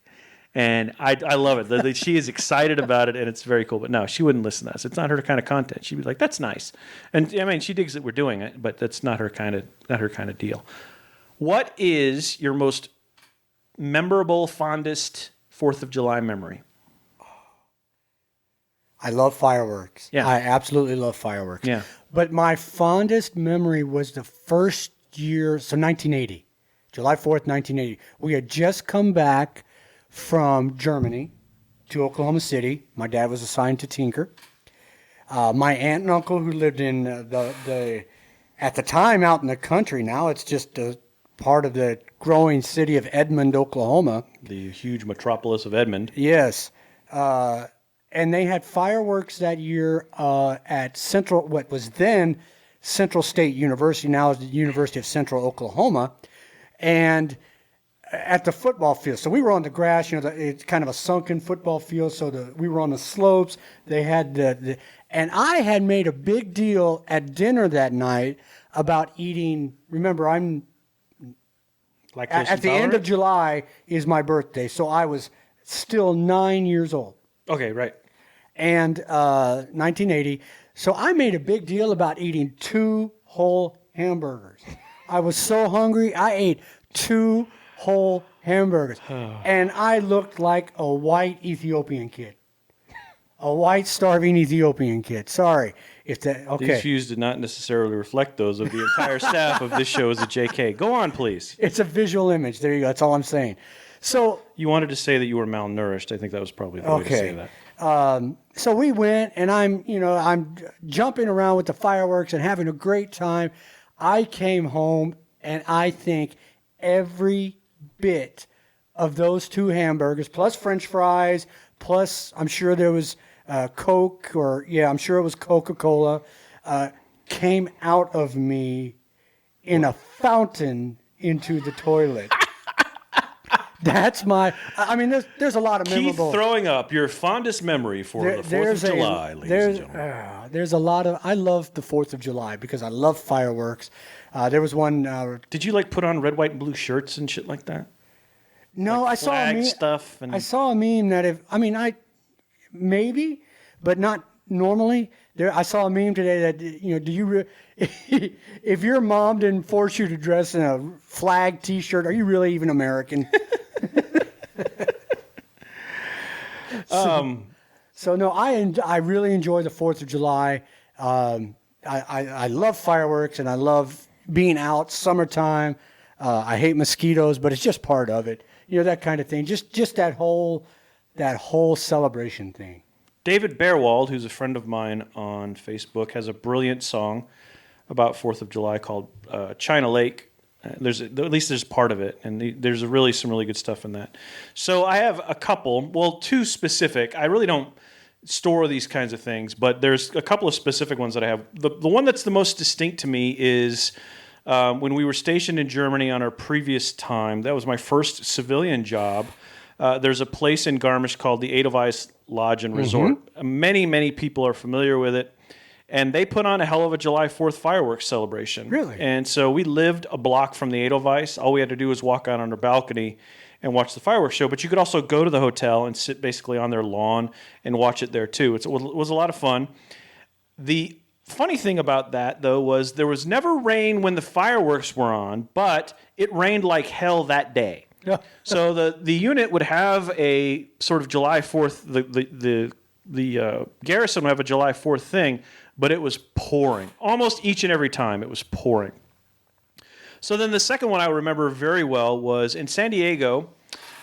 And I love it. She is excited about it, and it's very cool. But no, she wouldn't listen to us. It's not her kind of content. She'd be like, "That's nice," and I mean, she digs that we're doing it, but that's not her kind of deal. What is your most memorable, fondest 4th of July memory? I love fireworks. Yeah, I absolutely love fireworks. Yeah, but my fondest memory was the first year, so 1980, July 4th, 1980. We had just come back from Germany to Oklahoma City. My dad was assigned to Tinker. My aunt and uncle, who lived in at the time out in the country, now it's just a part of the growing city of Edmond, Oklahoma. The huge metropolis of Edmond. Yes. And they had fireworks that year at what was then Central State University, now is the University of Central Oklahoma. And at the football field. So we were on the grass, it's kind of a sunken football field. So we were on the slopes. They had and I had made a big deal at dinner that night about eating. Remember, I'm like at the end of July is my birthday. So I was still 9 years old. Okay, right. And 1980. So I made a big deal about eating 2 whole hamburgers. I was so hungry. I ate 2 whole hamburgers. And I looked like a white Ethiopian kid. A white, starving Ethiopian kid. Sorry. Okay. These views did not necessarily reflect those of the entire staff of this show as a JK. Go on, please. It's a visual image. There you go. That's all I'm saying. So you wanted to say that you were malnourished. I think that was probably the way to say that. So we went, and I'm jumping around with the fireworks and having a great time. I came home, and I think every bit of those 2 hamburgers, plus French fries, plus I'm sure there was Coke, I'm sure it was Coca-Cola, came out of me in a fountain into the toilet. That's there's a lot of memorable. Keith throwing up your fondest memory for the 4th of July, ladies and gentlemen. There's a lot of, I love the 4th of July because I love fireworks. There was one. Did you put on red, white, and blue shirts and shit like that? No, I saw a meme. Stuff. And... I saw a meme that maybe, but not normally. I saw a meme today that do you if your mom didn't force you to dress in a flag T-shirt, are you really even American? So no, I really enjoy the 4th of July. I love fireworks, and I love being out, summertime. I hate mosquitoes, but it's just part of it. That kind of thing. Just that whole celebration thing. David Bearwald, who's a friend of mine on Facebook, has a brilliant song about 4th of July called China Lake. At least there's part of it, and there's some really good stuff in that. So I have a couple, two specific. I really don't store these kinds of things, but there's a couple of specific ones that I have. The one that's the most distinct to me is when we were stationed in Germany on our previous time. That was my first civilian job. There's a place in Garmisch called the Edelweiss Lodge and Resort. Many, many people are familiar with it. And they put on a hell of a July 4th fireworks celebration. Really? And so we lived a block from the Edelweiss. All we had to do was walk out on our balcony and watch the fireworks show. But you could also go to the hotel and sit basically on their lawn and watch it there too. It was a lot of fun. The funny thing about that, though, was there was never rain when the fireworks were on, but it rained like hell that day. Yeah. So the unit would have a sort of July 4th, the garrison would have a July 4th thing, but it was pouring. Almost each and every time it was pouring. So then the second one I remember very well was in San Diego.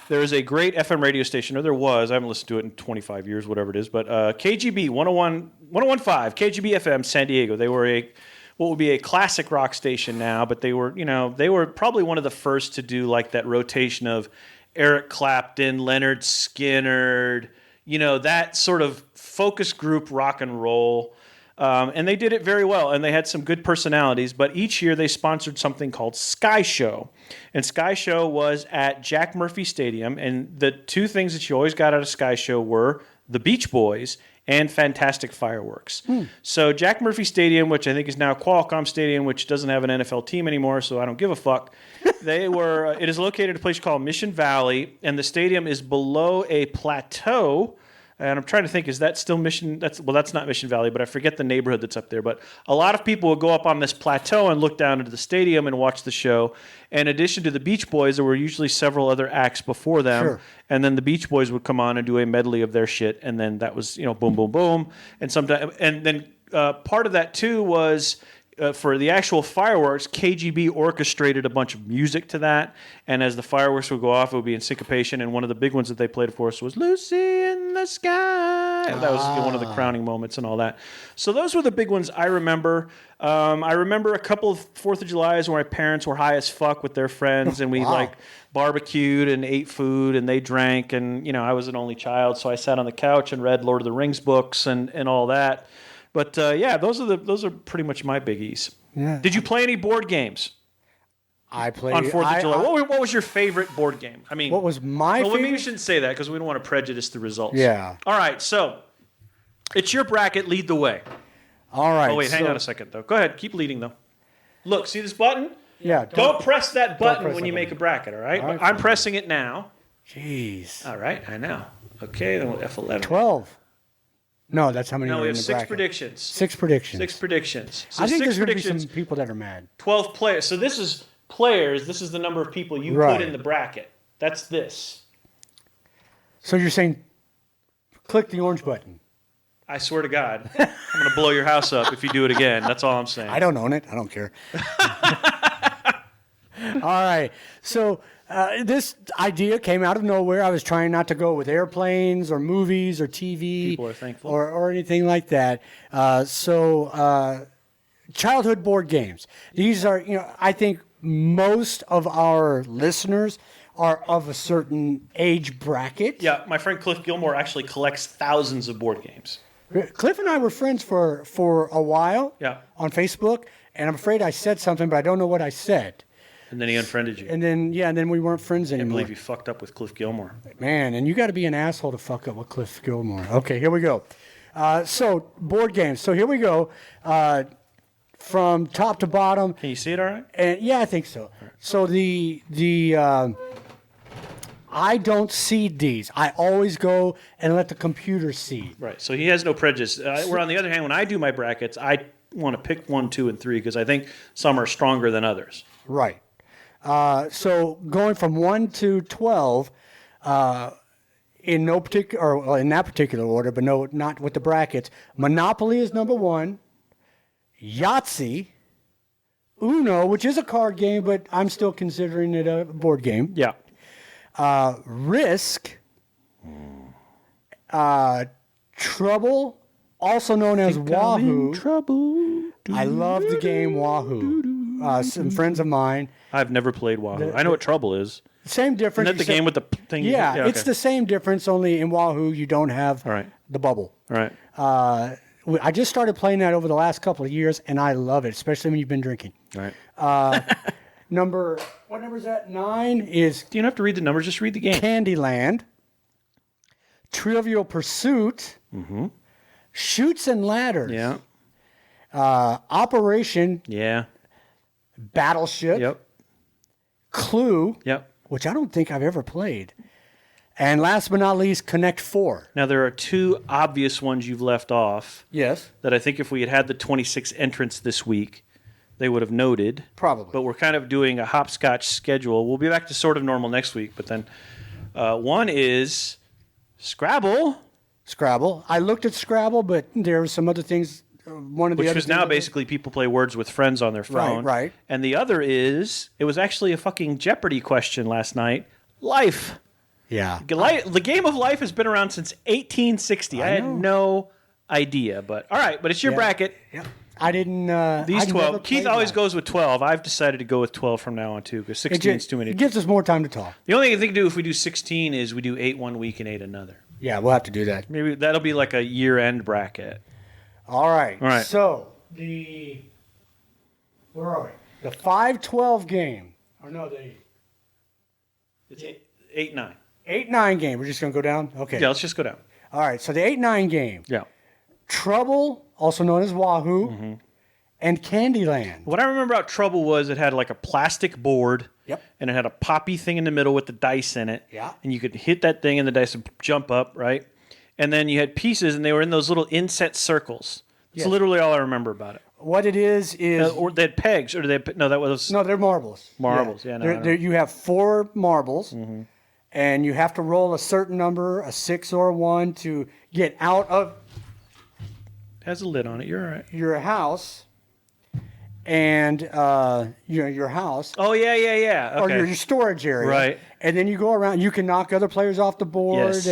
There is a great FM radio station, or there was. I haven't listened to it in 25 years, whatever it is. But KGB 1015, KGB FM San Diego. They were what would be a classic rock station now, but they were probably one of the first to do like that rotation of Eric Clapton, Leonard Skinner, that sort of focus group rock and roll. And they did it very well, and they had some good personalities. But each year they sponsored something called Sky Show. And Sky Show was at Jack Murphy Stadium. And the two things that you always got out of Sky Show were the Beach Boys and fantastic fireworks. So Jack Murphy Stadium, which I think is now Qualcomm Stadium, which doesn't have an NFL team anymore, so I don't give a fuck. It is located at a place called Mission Valley, and the stadium is below a plateau. And I'm trying to think, is that still Mission? That's not Mission Valley, but I forget the neighborhood that's up there. But a lot of people would go up on this plateau and look down into the stadium and watch the show. In addition to the Beach Boys, there were usually several other acts before them. Sure. And then the Beach Boys would come on and do a medley of their shit. And then that was, boom, boom, boom. And then part of that, too, was for the actual fireworks, KGB orchestrated a bunch of music to that. And as the fireworks would go off, it would be in syncopation. And one of the big ones that they played for us was Lucy in the Sky. That was one of the crowning moments and all that. So those were the big ones I remember. I remember a couple of 4th of Julys where my parents were high as fuck with their friends. And we barbecued and ate food and they drank. And, I was an only child. So I sat on the couch and read Lord of the Rings books and all that. But those are pretty much my biggies. Yeah. Did you play any board games? I played on 4th of July. What was your favorite board game? I mean, what was my favorite? Well, maybe we shouldn't say that because we don't want to prejudice the results. Yeah. All right, so it's your bracket. Lead the way. All right. Oh wait, hang on a second though. Go ahead, keep leading though. Look, see this button? Yeah. Don't press that button when you make a bracket. All right. All right. I'm pressing it now. Jeez. All right, I know. Okay, then we'll F11. 12. No, that's how many. No, are we in have the 6 bracket. predictions. 6 predictions. 6 predictions. So I think 6 there's going to be predictions. some people that are mad. 12 players. So this is players. This is the number of people you Right. put in the bracket. That's this. So you're saying, click the orange button. I swear to God, I'm going to blow your house up if you do it again. That's all I'm saying. I don't own it. I don't care. All right. So this idea came out of nowhere. I was trying not to go with airplanes or movies or TV. People are thankful. Or anything like that. Childhood board games. These are, I think most of our listeners are of a certain age bracket. Yeah, my friend Cliff Gilmore actually collects thousands of board games. Cliff and I were friends for a while on Facebook, and I'm afraid I said something, but I don't know what I said. And then he unfriended you. And then we weren't friends I anymore. can't believe you fucked up with Cliff Gilmore. Man, and you got to be an asshole to fuck up with Cliff Gilmore. Okay, here we go. So board games. So here we go. From top to bottom. Can you see it all right? And yeah, I think so. So I don't seed these. I always go and let the computer seed. Right. So he has no prejudice. Where on the other hand, when I do my brackets, I want to pick 1, 2, and 3 because I think some are stronger than others. Right. So going from 1 to 12, in no particular, or in that particular order, but no, not with the brackets. Monopoly is number 1. Yahtzee. Uno, which is a card game, but I'm still considering it a board game. Yeah. Risk. Trouble, also known as Wahoo. Trouble. I love the game Wahoo. Some friends of mine. I've never played Wahoo. I know what Trouble is. Same difference. Isn't that the game with the thing? Yeah, okay. it's the same difference, only in Wahoo you don't have the bubble. All right. I just started playing that over the last couple of years, and I love it, especially when you've been drinking. All right. What number is that? 9 is You don't have to read the numbers, just read the game. Candyland, Trivial Pursuit, Shoots and Ladders, Yeah. Operation, Yeah. Battleship, Yep. Clue, Yep. which I don't think I've ever played, and last but not least, Connect 4. Now, there are two obvious ones you've left off Yes. that I think if we had had the 26 entrants this week, they would have noted. Probably. But we're kind of doing a hopscotch schedule. We'll be back to sort of normal next week. But then one is Scrabble. Scrabble. I looked at Scrabble, but there were some other things. One of the Which other was now basically people play words with friends on their phone. Right. And the other is, it was actually a fucking Jeopardy question last night. Life. Yeah. The game of life has been around since 1860. I had no idea. But all right, but it's your bracket. Yeah. I didn't. These I've 12. never Keith played always that. goes with 12. I've decided to go with 12 from now on, too, because 16 is too many. It gives us more time to talk. The only thing we can do if we do 16 is we do 8 one week and 8 another. Yeah, we'll have to do that. Maybe that'll be like a year-end bracket. All right. All right. So where are we? The 5-12 game. Or no, the It's 8-9. 8-9 game. We're just going to go down? Okay. Yeah, let's just go down. All right. So the 8-9 game. Yeah. Trouble, also known as Wahoo, and Candyland. What I remember about Trouble was it had like a plastic board. Yep. And it had a poppy thing in the middle with the dice in it. Yeah. And you could hit that thing and the dice would jump up, right? And then you had pieces and they were in those little inset circles. That's Yes. literally all I remember about it. What it is Or they had pegs, or no, that was no, they're marbles. marbles. Yeah, no, I know. You have 4 marbles, and you have to roll a certain number, a 6 or a 1, to get out of It has a lid on it. You're all right. your house, and your house Oh yeah. Okay. or your storage area, Right. And then you go around. You can knock other players off the board, Yes.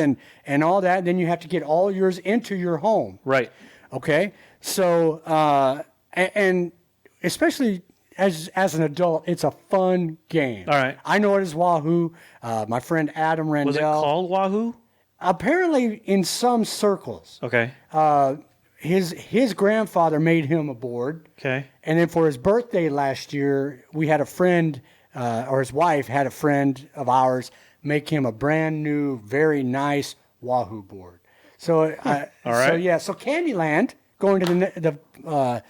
and all that. Then you have to get all yours into your home. Right. Okay, so and especially as an adult, it's a fun game. All right. I know it as Wahoo. My friend Adam Rendell. Was it called Wahoo? Apparently, in some circles, Okay. his grandfather made him a board, Okay. and then for his birthday last year, we had a friend, or his wife had a friend of ours make him a brand new, very nice Wahoo board. So, All right. So Candyland, going to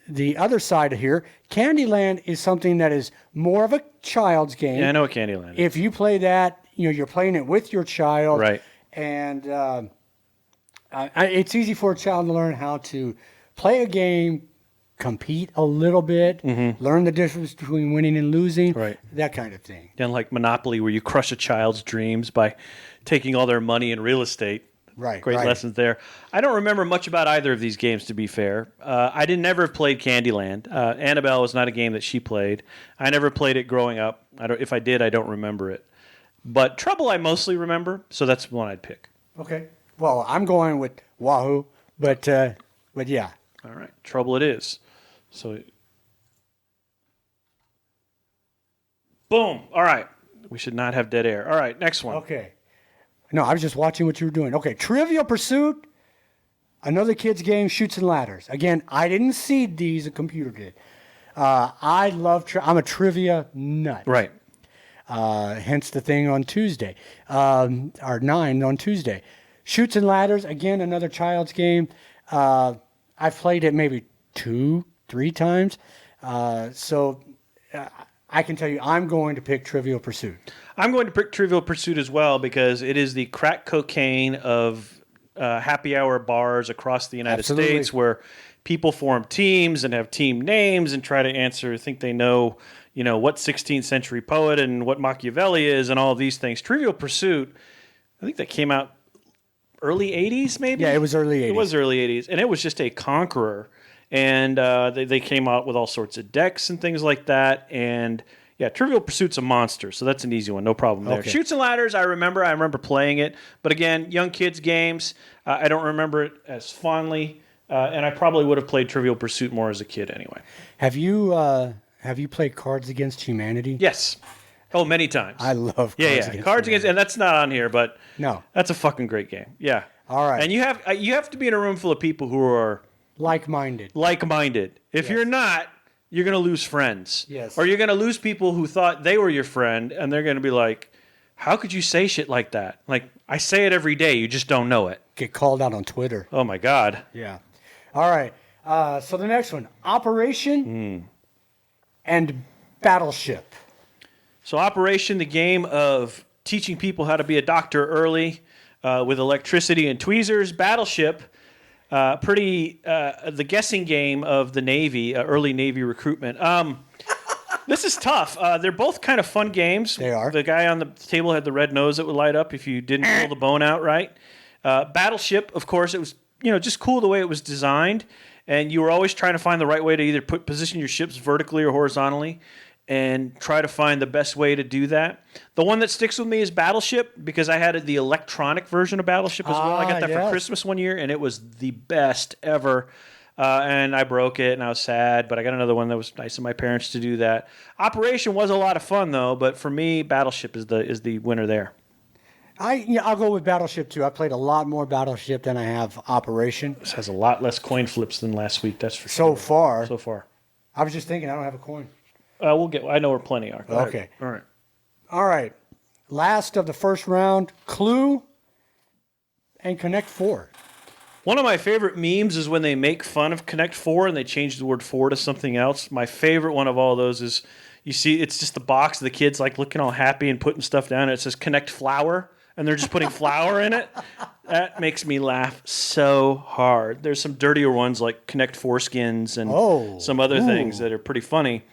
the other side of here, Candyland is something that is more of a child's game. Yeah, I know what Candyland is. If you play that, you're playing it with your child, Right. And it's easy for a child to learn how to play a game, compete a little bit, learn the difference between winning and losing, Right. that kind of thing. And like Monopoly, where you crush a child's dreams by taking all their money in real estate. Right. Great lessons there. I don't remember much about either of these games, to be fair. I never have played Candyland. Annabelle was not a game that she played. I never played it growing up. If I did, I don't remember it. But Trouble, I mostly remember, so that's one I'd pick. Okay. Well, I'm going with Wahoo, but yeah. All right, Trouble it is. So, boom. All right. We should not have dead air. All right, next one. Okay. No, I was just watching what you were doing. Okay, Trivial Pursuit, another kid's game, Shoots and Ladders. Again, I didn't seed these, a computer did. I love, I'm a trivia nut. Right. Hence the thing on Tuesday, or 9 on Tuesday. Shoots and Ladders, again, another child's game. I've played it maybe 2-3 times. So I can tell you I'm going to pick Trivial Pursuit. I'm going to pick Trivial Pursuit as well because it is the crack cocaine of happy hour bars across the United Absolutely. States where people form teams and have team names and try to think they know, what 16th century poet and what Machiavelli is and all of these things. Trivial Pursuit, I think that came out early 80s maybe? Yeah, it was early 80s. It was early 80s. And it was just a conqueror. And they came out with all sorts of decks and things like that. And yeah, Trivial Pursuit's a monster, so that's an easy one, no problem there. Okay. Chutes and Ladders, I remember playing it, but again, young kids games, I don't remember it as fondly, and I probably would have played Trivial Pursuit more as a kid anyway. Have you played Cards Against Humanity? Yes. Oh, many times. I love Cards Against Cards Against, Humanity. and that's not on here, but No. that's a fucking great game. Yeah. All right. And you have to be in a room full of people who are Like-minded. like-minded. If you're not, you're going to lose friends. Yes. Or you're going to lose people who thought they were your friend, and they're going to be like, how could you say shit like that? Like, I say it every day, you just don't know it. Get called out on Twitter. Oh, my God. Yeah. All right. So the next one, Operation and Battleship. So Operation, the game of teaching people how to be a doctor early with electricity and tweezers. Battleship, the guessing game of the Navy, early Navy recruitment. This is tough. They're both kind of fun games. They are. The guy on the table had the red nose that would light up if you didn't pull the bone out right. Battleship, of course, it was just cool the way it was designed, and you were always trying to find the right way to either position your ships vertically or horizontally, and try to find the best way to do that. The one that sticks with me is Battleship, because I had the electronic version of Battleship as well. I got that for Christmas one year, and it was the best ever. And I broke it, and I was sad, but I got another one that was nice of my parents to do that. Operation was a lot of fun, though, but for me, Battleship is the winner there. I'll go with Battleship, too. I played a lot more Battleship than I have Operation. This has a lot less coin flips than last week, that's for So sure. far. So far. I was just thinking I don't have a coin. I know where plenty are. Go ahead. Okay. All right. All right. Last of the first round, Clue and Connect 4. One of my favorite memes is when they make fun of Connect 4 and they change the word 4 to something else. My favorite one of all those is, you see, it's just the box of the kids like looking all happy and putting stuff down, and it says Connect Flour, and they're just putting flour in it. That makes me laugh so hard. There's some dirtier ones like Connect Foreskins and some other things that are pretty funny.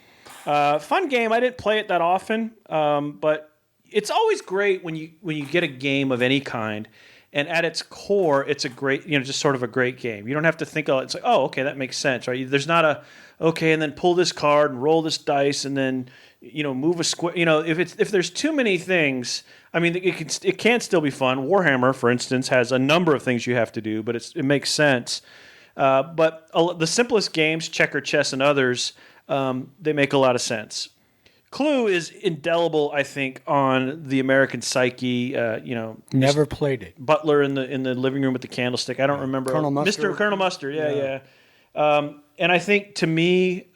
Fun game. I didn't play it that often, but it's always great when you get a game of any kind, and at its core, it's a great, just sort of a great game. You don't have to think of it. It's like, oh, okay, that makes sense, right? There's not a, okay, and then pull this card and roll this dice and then, move a square. If there's too many things, I mean, it can still be fun. Warhammer, for instance, has a number of things you have to do, but it makes sense. But the simplest games, checker, chess, and others, they make a lot of sense. Clue is indelible, I think, on the American psyche. Never played it. Butler in the living room with the candlestick. I don't remember. Colonel Mustard. Colonel Mustard. Yeah. And I think to me,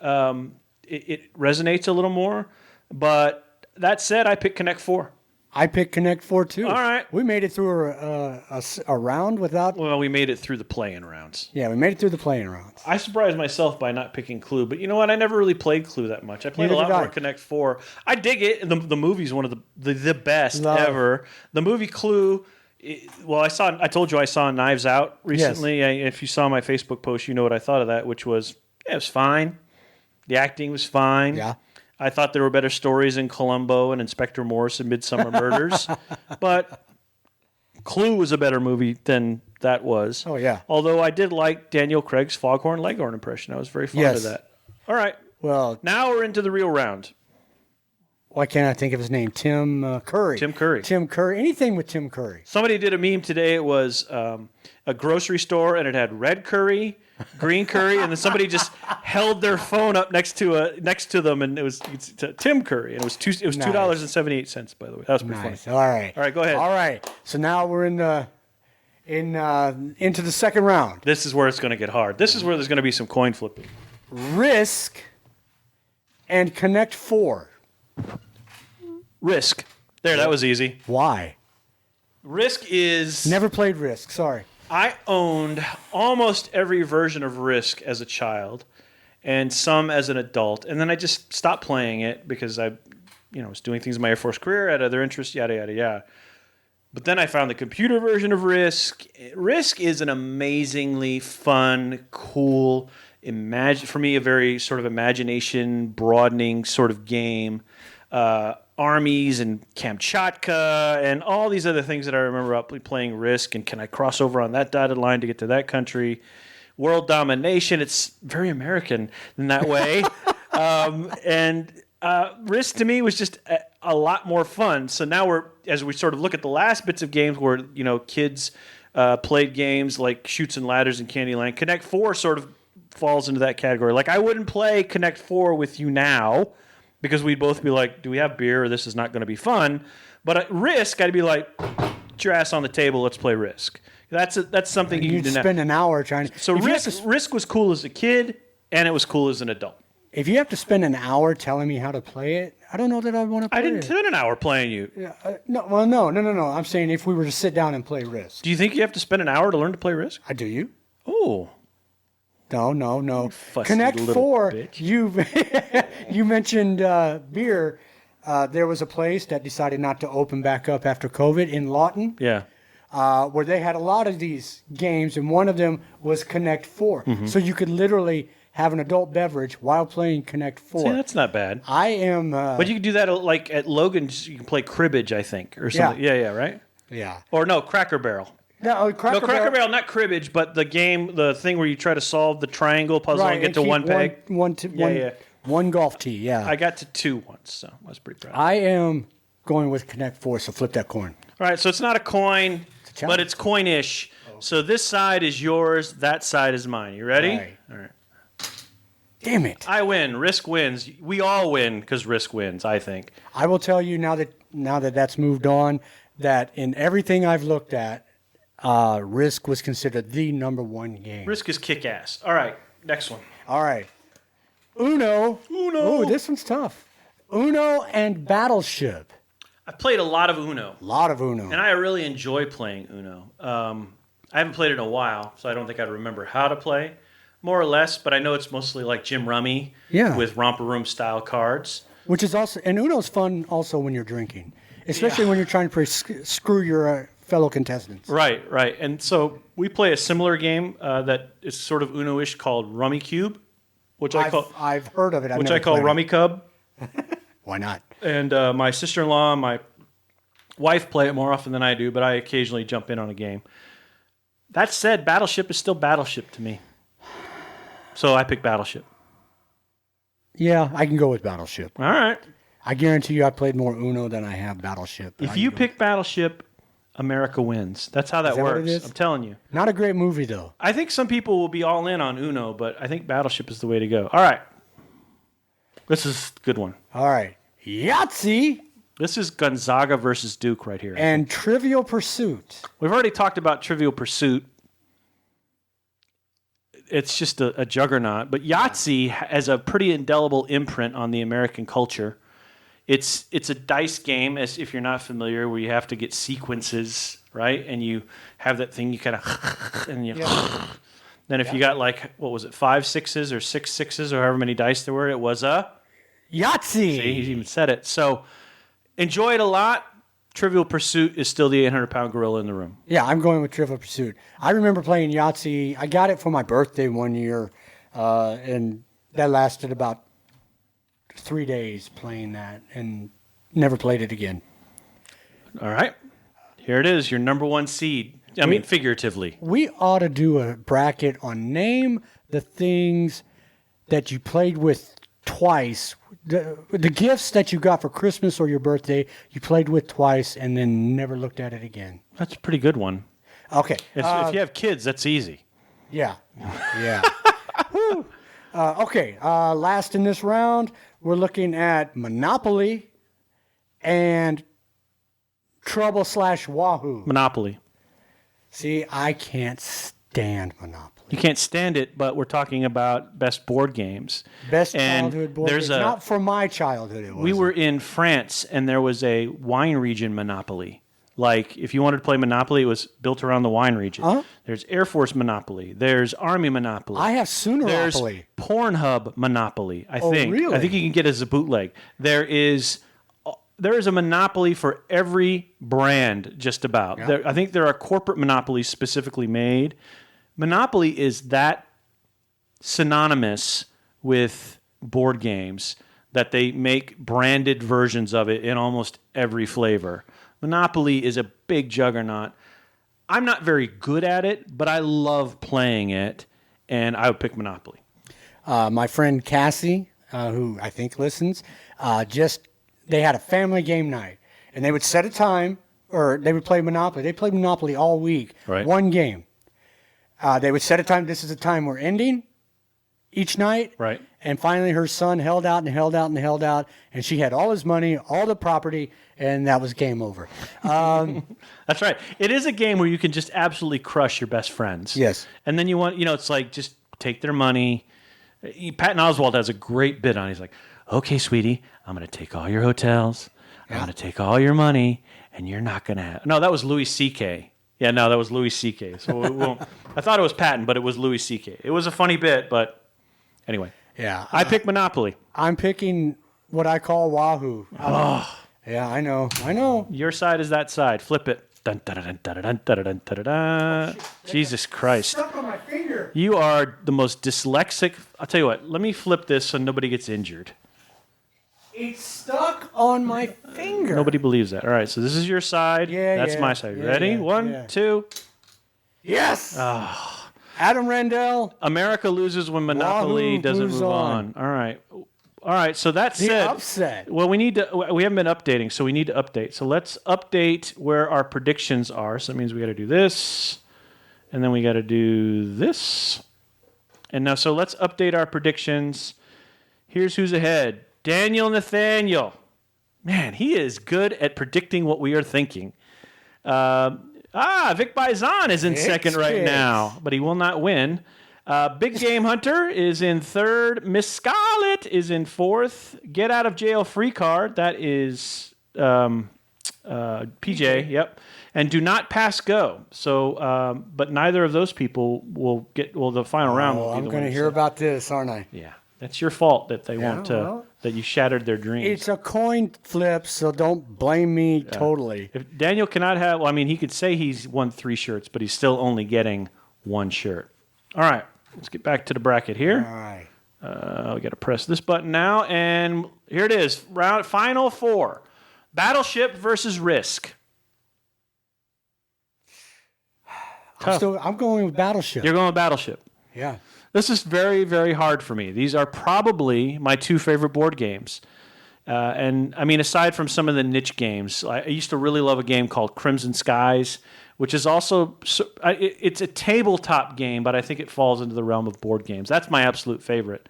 it resonates a little more. But that said, I picked Connect 4. I picked Connect 4 too. All right. We made it through a round without. Well, we made it through the playing rounds. Yeah, we made it through the playing rounds. I surprised myself by not picking Clue, but you know what? I never really played Clue that much. I played Neither a lot did I. more Connect 4. I dig it. The movie's one of the best ever. The movie Clue. I told you I saw Knives Out recently. Yes. If you saw my Facebook post, you know what I thought of that, which was it was fine. The acting was fine. Yeah. I thought there were better stories in Columbo and Inspector Morse and Midsummer Murders, but Clue was a better movie than that was. Oh, yeah. Although I did like Daniel Craig's Foghorn Leghorn impression. I was very fond of that. All right. Well, Now we're into the real round. why can't I think of his name? Tim Curry. Tim Curry. Tim Curry. Anything with Tim Curry. Somebody did a meme today. It was a grocery store, and it had red curry, green curry, and then somebody just held their phone up next to them, and it's Tim Curry, and it was $2.78. By the way, that was pretty Nice. funny. All right. All right, go ahead. All right. So now we're into the second round. This is where it's going to get hard. This is where there's going to be some coin flipping. Risk and Connect 4. Risk. There, that was easy. Why? Risk is... Never played Risk. Sorry. I owned almost every version of Risk as a child and some as an adult. And then I just stopped playing it because I was doing things in my Air Force career, had other interests, yada, yada, yada. But then I found the computer version of Risk. Risk is an amazingly fun, cool, for me, a very sort of imagination-broadening sort of game. Armies and Kamchatka and all these other things that I remember playing Risk, and can I cross over on that dotted line to get to that country? world domination. It's very American in that way. And Risk to me was just a lot more fun. So now as we sort of look at the last bits of games where, kids played games like Chutes and Ladders and Candyland, Connect 4 sort of falls into that category. Like, I wouldn't play Connect 4 with you now because we'd both be like, do we have beer or this is not going to be fun? But at Risk, I'd be like, get your ass on the table, let's play Risk. That's something you can do spend an hour trying to... So Risk was cool as a kid, and it was cool as an adult. If you have to spend an hour telling me how to play it, I don't know that I want to play it. I didn't spend an hour playing you. No. I'm saying if we were to sit down and play Risk. Do you think you have to spend an hour to learn to play Risk? Do you? Oh. No. Fussy Connect little 4, bitch. you mentioned beer. There was a place that decided not to open back up after COVID in Lawton. Yeah. Where they had a lot of these games, and one of them was Connect 4. Mm-hmm. So you could literally have an adult beverage while playing Connect 4. See, that's not bad. I am... but you can do that like at Logan's, you can play cribbage, I think, or something. Yeah, right? Yeah. Or no, Cracker Barrel. No, Cracker Barrel, not cribbage, but the thing where you try to solve the triangle puzzle and get to one peg. One golf tee, yeah. I got to 2 once, so I was pretty proud. I am going with Connect 4, so flip that coin. All right, so it's not a coin, but it's coin-ish. So this side is yours, that side is mine. You ready? All right. Damn it. I win. Risk wins. We all win because Risk wins, I think. I will tell you now that that's moved on, that in everything I've looked at, Risk was considered the number one game. Risk is kick-ass. All right, next one. All right. Uno. Oh, this one's tough. Uno and Battleship. I've played a lot of Uno. And I really enjoy playing Uno. I haven't played it in a while, so I don't think I'd remember how to play, more or less, but I know it's mostly like Jim Rummy with Romper Room style cards. Which is also, and Uno's fun also when you're drinking, especially when you're trying to screw your fellow contestants. Right. And so we play a similar game that is sort of Uno-ish called Rummy Cube, which I've heard of it. Which I call Rummy Cub. Why not? And my sister-in-law and my wife play it more often than I do, but I occasionally jump in on a game. That said, Battleship is still Battleship to me. So I pick Battleship. Yeah, I can go with Battleship. All right. I guarantee you I played more Uno than I have Battleship. If you pick Battleship, America wins. That's how that works. What it is? I'm telling you. Not a great movie, though. I think some people will be all in on Uno, but I think Battleship is the way to go. All right. This is a good one. All right. Yahtzee. This is Gonzaga versus Duke right here. And Trivial Pursuit. We've already talked about Trivial Pursuit. It's just a juggernaut. But Yahtzee has a pretty indelible imprint on the American culture. It's a dice game, as if you're not familiar, where you have to get sequences, right? And you have that thing you kind of and you. Then if you got like, what was it, 5 6s or 6 6s or however many dice there were, it was a Yahtzee. See, he even said it. So enjoy it a lot. Trivial Pursuit is still the 800-pound gorilla in the room. Yeah, I'm going with Trivial Pursuit. I remember playing Yahtzee. I got it for my birthday one year, and that lasted about 3 days playing that, and never played it again. All right. Here it is, your number one seed. I mean, figuratively. We ought to do a bracket on name the things that you played with twice. The gifts that you got for Christmas or your birthday, you played with twice and then never looked at it again. That's a pretty good one. Okay. If you have kids, that's easy. Yeah. Okay. Last in this round, we're looking at Monopoly and Trouble/Wahoo. Monopoly. See, I can't stand Monopoly. You can't stand it, but we're talking about best board games. Best childhood board games. Not for my childhood, it was. We were in France, and there was a wine region Monopoly. Like, if you wanted to play Monopoly, it was built around the wine region. Huh? There's Air Force Monopoly. There's Army Monopoly. I have Sooneropoly. There's Pornhub Monopoly, I think. Really? I think you can get it as a bootleg. There is a Monopoly for every brand, just about. Yeah. I think there are corporate monopolies specifically made. Monopoly is that synonymous with board games that they make branded versions of it in almost every flavor. Monopoly is a big juggernaut. I'm not very good at it, but I love playing it. and I would pick Monopoly. My friend Cassie, who I think listens, they had a family game night, and they would set a time, or they would play Monopoly. They played Monopoly all week, Right. one game. They would set a time. This is the time we're ending each night. Right. And finally, her son held out and held out and held out, and she had all his money, all the property, and that was game over. That's right. It is a game where you can just absolutely crush your best friends. Yes. And then you want, it's like just take their money. Patton Oswalt has a great bit on it. He's like, okay, sweetie, I'm going to take all your hotels. I'm going to take all your money, and you're not going to have... No, that was Louis C.K. Yeah, no, that was Louis C.K. So I thought it was Patton, but it was Louis C.K. It was a funny bit, but anyway. Yeah. I picked Monopoly. I'm picking what I call Wahoo. Yeah, I know. Your side is that side. Flip it. Dun, dun, dun, dun, dun, dun, dun, dun, dun. Jesus Christ. Stuck on my finger. You are the most dyslexic. I'll tell you what. Let me flip this so nobody gets injured. It's stuck on my finger. Nobody believes that. All right, so this is your side. Yeah, That's yeah, my side. yeah, Ready? yeah, One, yeah. two. Yes. Adam Rendell. America loses when Monopoly Wahoo doesn't moves move on. on. All right. So that The said, upset. well, we haven't been updating, so we need to update. So let's update where our predictions are. So that means we got to do this, and then we got to do this, and now so let's update our predictions. Here's who's ahead: Daniel Nathaniel. Man, he is good at predicting what we are thinking. Vic Bizon is in second right now, but he will not win. Big Game Hunter is in third. Miss Scarlet is in fourth. Get Out of Jail Free Card, that is PJ, yep. And Do Not Pass Go. So, but neither of those people will get, the final round will be I'm the going to winner, hear so- about this, aren't I? Yeah, that's your fault that they well, that you shattered their dreams. It's a coin flip, so don't blame me totally. If Daniel cannot have, he could say he's won 3 shirts, but he's still only getting 1 shirt. All right, let's get back to the bracket here. All right. We got to press this button now, and here it is. Final 4. Battleship versus Risk. I'm going with Battleship. You're going with Battleship. Yeah. This is very, very hard for me. These are probably my 2 favorite board games. And aside from some of the niche games, I used to really love a game called Crimson Skies, which is also, it's a tabletop game, but I think it falls into the realm of board games. That's my absolute favorite.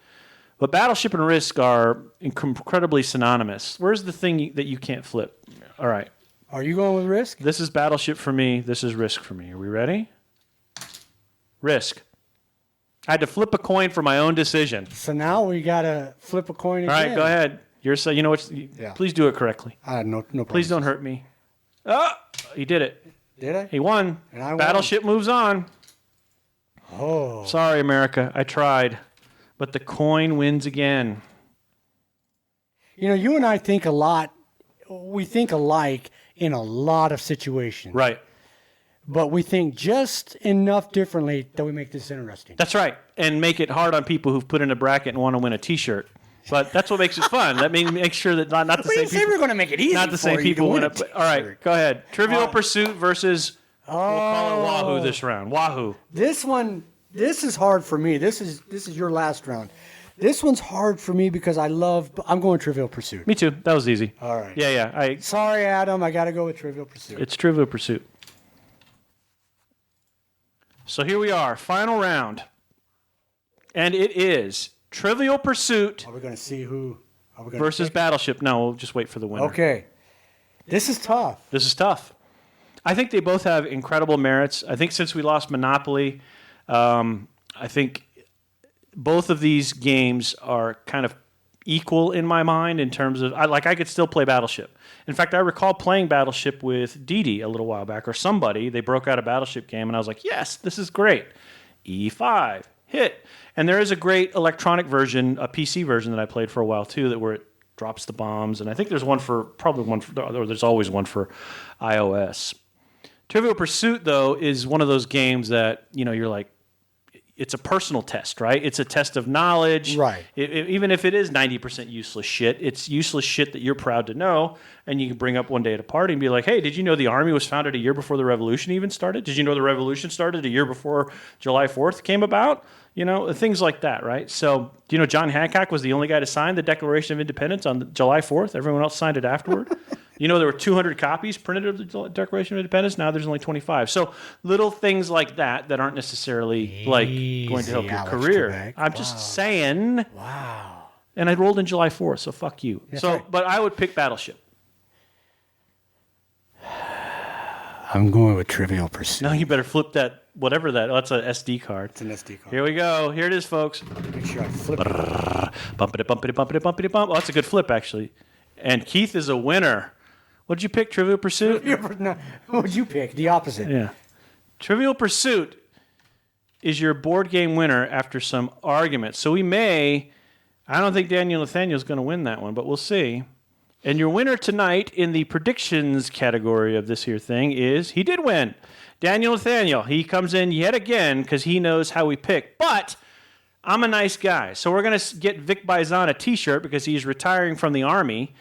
But Battleship and Risk are incredibly synonymous. Where's the thing that you can't flip? All right. Are you going with Risk? This is Battleship for me. This is Risk for me. Are we ready? Risk. I had to flip a coin for my own decision. So now we got to flip a coin again. All right, go ahead. You know what? Yeah. Please do it correctly. No problem. Please don't hurt me. Oh, he did it. Did I? He won. And I won. Battleship moves on. Oh. Sorry, America. I tried. But the coin wins again. You and I think a lot. We think alike in a lot of situations. Right. But we think just enough differently that we make this interesting. That's right. And make it hard on people who've put in a bracket and want to win a T-shirt. But that's what makes it fun. That means make sure that not the same people. We're going to make it easy. Not the same people win it. All right, go ahead. Trivial Pursuit versus. We'll call it Wahoo this round. Wahoo. This one. This is hard for me. This is your last round. This one's hard for me because I'm going Trivial Pursuit. Me too. That was easy. All right. Yeah. Sorry, Adam. I got to go with Trivial Pursuit. It's Trivial Pursuit. So here we are, final round. And it is Trivial Pursuit Are we going to see who? Are we going versus Battleship. No, we'll just wait for the winner. Okay. This is tough. This is tough. I think they both have incredible merits. I think since we lost Monopoly, I think both of these games are kind of equal in my mind in terms of, I could still play Battleship. In fact, I recall playing Battleship with Dee Dee a little while back, or somebody. They broke out a Battleship game, and I was like, yes, this is great. E5, hit. And there is a great electronic version, a PC version that I played for a while too, where it drops the bombs. And I think there's there's always one for iOS. Trivial Pursuit, though, is one of those games that, you're like, it's a personal test, right? It's a test of knowledge. Right. Even if it is 90% useless shit, it's useless shit that you're proud to know, and you can bring up one day at a party and be like, hey, did you know the Army was founded a year before the Revolution even started? Did you know the Revolution started a year before July 4th came about? Things like that, right? So, do you know John Hancock was the only guy to sign the Declaration of Independence on July 4th? Everyone else signed it afterward. There were 200 copies printed of the Declaration of Independence. Now there's only 25. So little things like that aren't necessarily going to help your career. Trebek. I'm just saying. Wow. And I rolled in July 4th, so fuck you. That's so, right. But I would pick Battleship. I'm going with Trivial Pursuit. No, you better flip that, whatever that. Oh, that's an SD card. It's an SD card. Here we go. Here it is, folks. Make sure I flip it. Bumpity, bumpity, bumpity, bumpity, bump. Oh, that's a good flip, actually. And Keith is a winner. What did you pick? Trivial Pursuit? No, what would you pick? The opposite. Yeah. Trivial Pursuit is your board game winner after some argument. So I don't think Daniel Nathaniel's going to win that one, but we'll see. And your winner tonight in the predictions category of this here thing he did win. Daniel Nathaniel. He comes in yet again because he knows how we pick. But I'm a nice guy. So we're going to get Vic Bizon a t-shirt because he's retiring from the Army.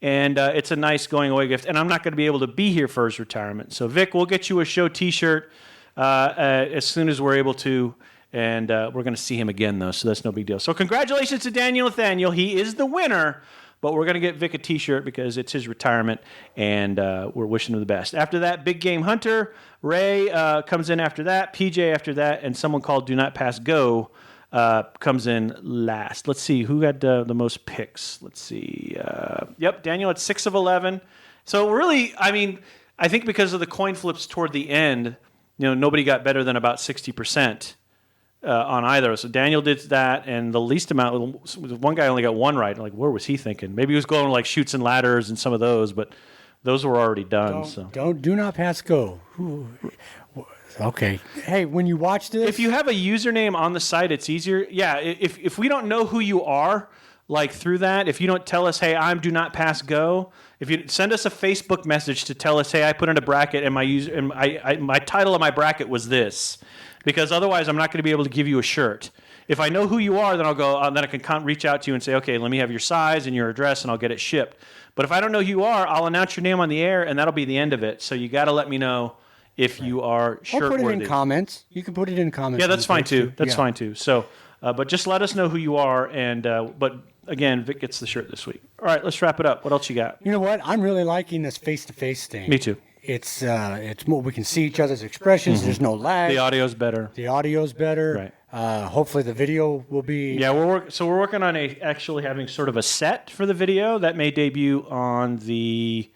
And it's a nice going away gift. And I'm not going to be able to be here for his retirement. So, Vic, we'll get you a show t-shirt as soon as we're able to. And we're going to see him again, though, so that's no big deal. So congratulations to Daniel Nathaniel. He is the winner. But we're going to get Vic a t-shirt because it's his retirement, and we're wishing him the best. After that, Big Game Hunter, Ray comes in after that, PJ after that, and someone called Do Not Pass Go comes in last. Let's see, who got the most picks? Let's see. Yep, Daniel had 6 of 11. So really, I think because of the coin flips toward the end, nobody got better than about 60%. On either. So Daniel did that, and the least amount, one guy only got one right. Like, where was he thinking? Maybe he was going like Chutes and Ladders and some of those, but those were already done. Do not pass go. Okay. Hey, when you watch this, if you have a username on the site, it's easier. Yeah, if we don't know who you are, like through that, if you don't tell us, hey, I'm Do Not Pass Go, if you send us a Facebook message to tell us, hey, I put in a bracket and my title of my bracket was this. Because otherwise, I'm not going to be able to give you a shirt. If I know who you are, then I'll go. Then I can reach out to you and say, okay, let me have your size and your address, and I'll get it shipped. But if I don't know who you are, I'll announce your name on the air, and that'll be the end of it. So you got to let me know if you are shirt worthy. Or put it in comments. You can put it in comments. Yeah, that's fine too. That's fine too. So, but just let us know who you are, and but again, Vic gets the shirt this week. All right, let's wrap it up. What else you got? You know what? I'm really liking this face-to-face thing. Me too. It's more. We can see each other's expressions. There's no lag. The audio's better. Right. Hopefully the video will be. Yeah, we're working on actually having sort of a set for the video that may debut on the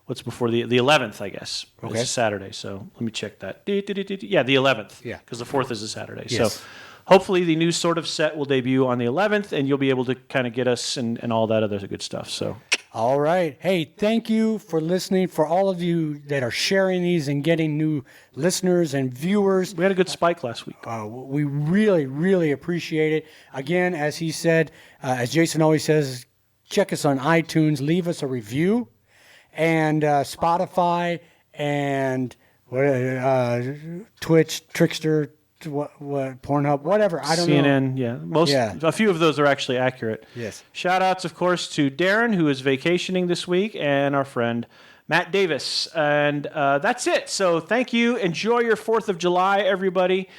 11th, I guess. Okay. It's a Saturday, so let me check that. Yeah, the 11th. Yeah. Because the 4th is a Saturday. Yes. So hopefully the new sort of set will debut on the 11th, and you'll be able to kind of get us and all that other good stuff. So. All right. Hey, thank you for listening. For all of you that are sharing these and getting new listeners and viewers. We had a good spike last week. We really, really appreciate it. Again, as he said, as Jason always says, check us on iTunes, leave us a review, and Spotify and Twitch, Trickster, what Pornhub, whatever. I don't know. CNN, a few of those are actually accurate. Yes. Shout outs, of course, to Darren, who is vacationing this week, and our friend Matt Davis. And that's it. So thank you. Enjoy your 4th of July, everybody.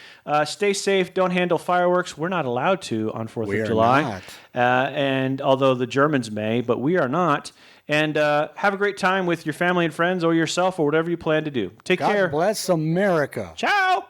Stay safe. Don't handle fireworks. We're not allowed to on 4th of July. And although the Germans may, but we are not. And have a great time with your family and friends or yourself or whatever you plan to do. Take care. God bless America. Ciao.